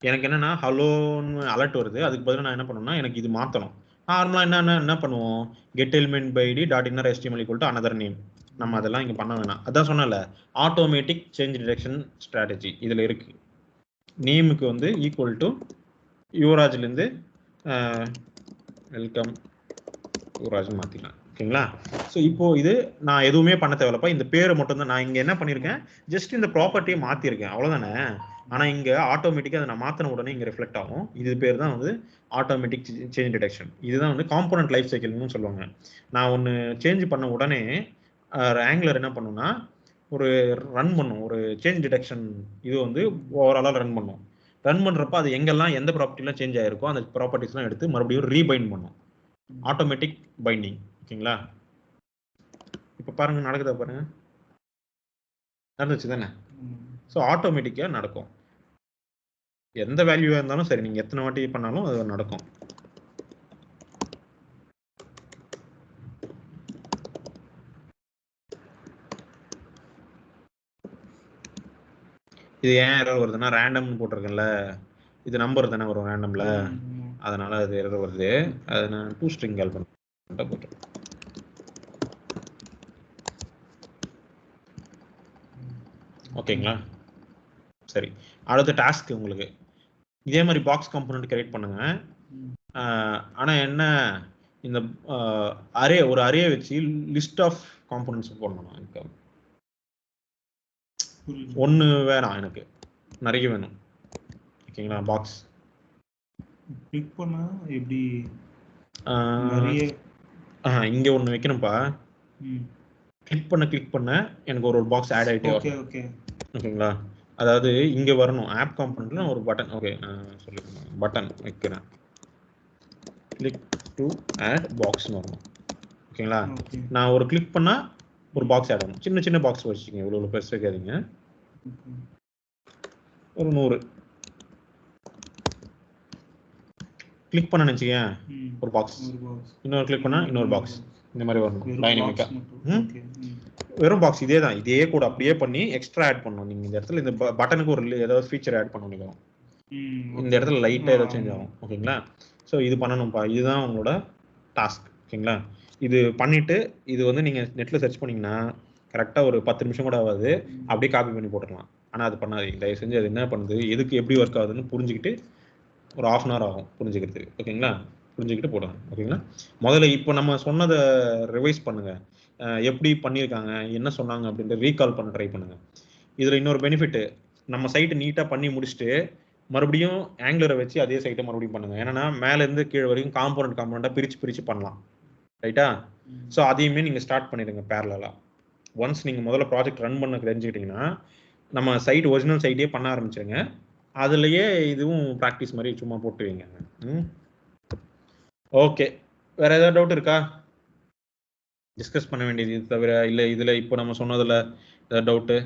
எனக்கு என்னன்னா ஹலோன்னு அலர்ட் வருது. அதுக்கு பதிலாக நான் என்ன பண்ணணும்னா எனக்கு இது மாற்றணும். நார்மலாக என்ன பண்ணுவோம், get element by ID dot inner HTML equal to another name. நம்ம அதெல்லாம் இங்கே பண்ண வேணாம். அதான் சொன்னல, ஆட்டோமேட்டிக் சேஞ்ச் டிடெக்ஷன் ஸ்ட்ராட்டஜி இதில் இருக்கு. நேமுக்கு வந்து ஈக்குவல் டு யுவராஜ்லேருந்து வெல்கம் யுவராஜ்னு மாற்றிக்கலாம். ஓகேங்களா? ஸோ இப்போ இது நான் எதுவுமே பண்ண தேவையில்லப்பா, இந்த பேரை மட்டும் தான் நான் இங்கே என்ன பண்ணியிருக்கேன், ஜஸ்ட் இந்த ப்ராப்பர்ட்டியை மாற்றிருக்கேன், அவ்வளோதானே. ஆனால் இங்கே ஆட்டோமேட்டிக்காக அதை நான் மாற்றின உடனே இங்கே ரிஃப்ளெக்ட் ஆகும். இது பேர் தான் வந்து ஆட்டோமேட்டிக் சேஞ்ச் டிடெக்ஷன். இதுதான் வந்து காம்போனன்ட் லைஃப் சைக்கிள்னு சொல்லுவாங்க. நான் ஒன்று சேஞ்ச் பண்ண உடனே ஆங்குலர் என்ன பண்ணுன்னா ஒரு ரன் பண்ணும், ஒரு சேஞ்ச் டிடெக்ஷன் இது வந்து ஓவராலாக ரன் பண்ணும். ரன் பண்ணுறப்ப அது எங்கெல்லாம் எந்த ப்ராப்பர்ட்டிலாம் சேஞ்ச் ஆகிருக்கோ அந்த ப்ராப்பர்ட்டிஸ்லாம் எடுத்து மறுபடியும் ரீபைண்ட் பண்ணும். Automatic binding. ஓகேங்களா? இப்போ பாருங்க, நடக்குதா பாருங்க, நடந்துச்சு தானே. ஸோ ஆட்டோமேட்டிக்காக நடக்கும். எந்த வேல்யூவாக இருந்தாலும் சரி, நீங்கள் எத்தனை வாட்டி பண்ணாலும் அது நடக்கும். இது ஏன் எரர் வருதுன்னா ரேண்டம்னு போட்டிருக்கேன்ல, இது நம்பர் தானே வரும் ரேண்டம்ல, அதனால அது எரர் வருது. அதை நான் டூ ஸ்ட்ரிங் கால் பண்ண போட்டேன். ஓகேங்களா? சரி, அடுத்த டாஸ்க் உங்களுக்கு இதே மாதிரி பாக்ஸ் காம்போனன்ட் கிரியேட் பண்ணுங்க. ஆனால் என்ன, இந்த அரே ஒரு அரே வச்சு லிஸ்ட் ஆஃப் காம்போனன்ட்ஸ் போடணும். எனக்கு ஒன்று வேணாம், எனக்கு நிறைய வேணும். ஓகேங்களா? பாக்ஸ் கிளிக் பண்ணா எப்படி இங்கே ஒன்று வைக்கணும்ப்பா. கிளிக் பண்ண எனக்கு ஒரு பாக்ஸ் ஆட் ஆகிட்டே வரும். ஓகேங்களா? அதாவது இங்கே வரணும், ஆப் காம்போனன்ட்ல ஒரு பட்டன். ஓகே, சொல்லிக்கிறேன், பட்டன் வைக்கிறேன், கிளிக் டு ஆட் பாக்ஸ்னு வரணும். ஓகேங்களா? நான் ஒரு கிளிக் பண்ணால் ஒரு பாக்ஸ் ஆட் ஆகணும். சின்ன சின்ன பாக்ஸ் வச்சுக்கோங்க, இவ்வளோ பெருசு வைக்காதீங்க. ஒரு 100 கிளிக் பண்ண நினச்சிக்கேன், ஒரு பாக்ஸ். இன்னொரு கிளிக் பண்ணால் இன்னொரு பாக்ஸ். இந்த மாதிரி வரணும் டைனமிக்கா. வெறும் பாக்ஸ் இதே தான், இதே கூட அப்படியே பண்ணி எக்ஸ்ட்ரா ஆட் பண்ணணும். நீங்கள் இந்த இடத்துல இந்த பட்டனுக்கு ஒரு ஏதாவது ஃபீச்சர் ஆட் பண்ண நினைக்கிறோம், இந்த இடத்துல லைட்டாக ஏதாவது சேஞ்ச் ஆகும். ஓகேங்களா? ஸோ இது பண்ணணும்ப்பா, இதுதான் உங்களோட டாஸ்க். ஓகேங்களா? இது பண்ணிவிட்டு இது வந்து நீங்கள் நெட்டில் சர்ச் பண்ணிங்கன்னா கரெக்டாக ஒரு 10 நிமிஷம் கூட ஆகாது, அப்படியே காப்பி பண்ணி போட்டுடலாம். ஆனால் அது பண்ணாதீங்க தயவு செஞ்சு. அது என்ன பண்ணுது, எதுக்கு எப்படி ஒர்க் ஆகுதுன்னு புரிஞ்சுக்கிட்டு ஒரு 1/2 hour ஆகும் புரிஞ்சுக்கிறதுக்கு. ஓகேங்களா? புரிஞ்சுக்கிட்டு போடுங்க. ஓகேங்களா? முதல்ல இப்போ நம்ம சொன்னதை ரிவைஸ் பண்ணுங்கள், எப்படி பண்ணியிருக்காங்க, என்ன சொன்னாங்க அப்படின்ட்டு ரீகால் பண்ண ட்ரை பண்ணுங்கள். இதில் இன்னொரு பெனிஃபிட்டு, நம்ம சைட்டு நீட்டாக பண்ணி முடிச்சுட்டு மறுபடியும் ஆங்குலரை வச்சு அதே சைட்டை மறுபடியும் பண்ணுங்கள். ஏன்னா மேலேருந்து கீழே வரைக்கும் காம்போனண்ட்டாக பிரித்து பண்ணலாம். ரைட்டா? ஸோ அதையுமே நீங்கள் ஸ்டார்ட் பண்ணிடுங்க பேரலாக. ஒன்ஸ் நீங்கள் முதல்ல ப்ராஜெக்ட் ரன் பண்ண தெரிஞ்சுக்கிட்டிங்கன்னா நம்ம சைட் ஒரிஜினல் சைட்டே பண்ண ஆரம்பிச்சிருங்க. அதுலேயே இதுவும் ப்ராக்டிஸ் மாதிரி சும்மா போட்டு வைங்க. ஓகே, வேறு ஏதாவது டவுட் இருக்கா? டிஸ்கஸ் பண்ண வேண்டியது இது தவிர இல்லை இதில் இப்போ நம்ம சொன்னதில் ஏதாவது டவுட்டு?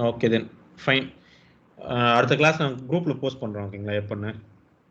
Okay then fine. அடுத்த கிளாஸ் நான் குரூப்பில் போஸ்ட் பண்ணுறோம், ஓகேங்களா? எப்போன்னு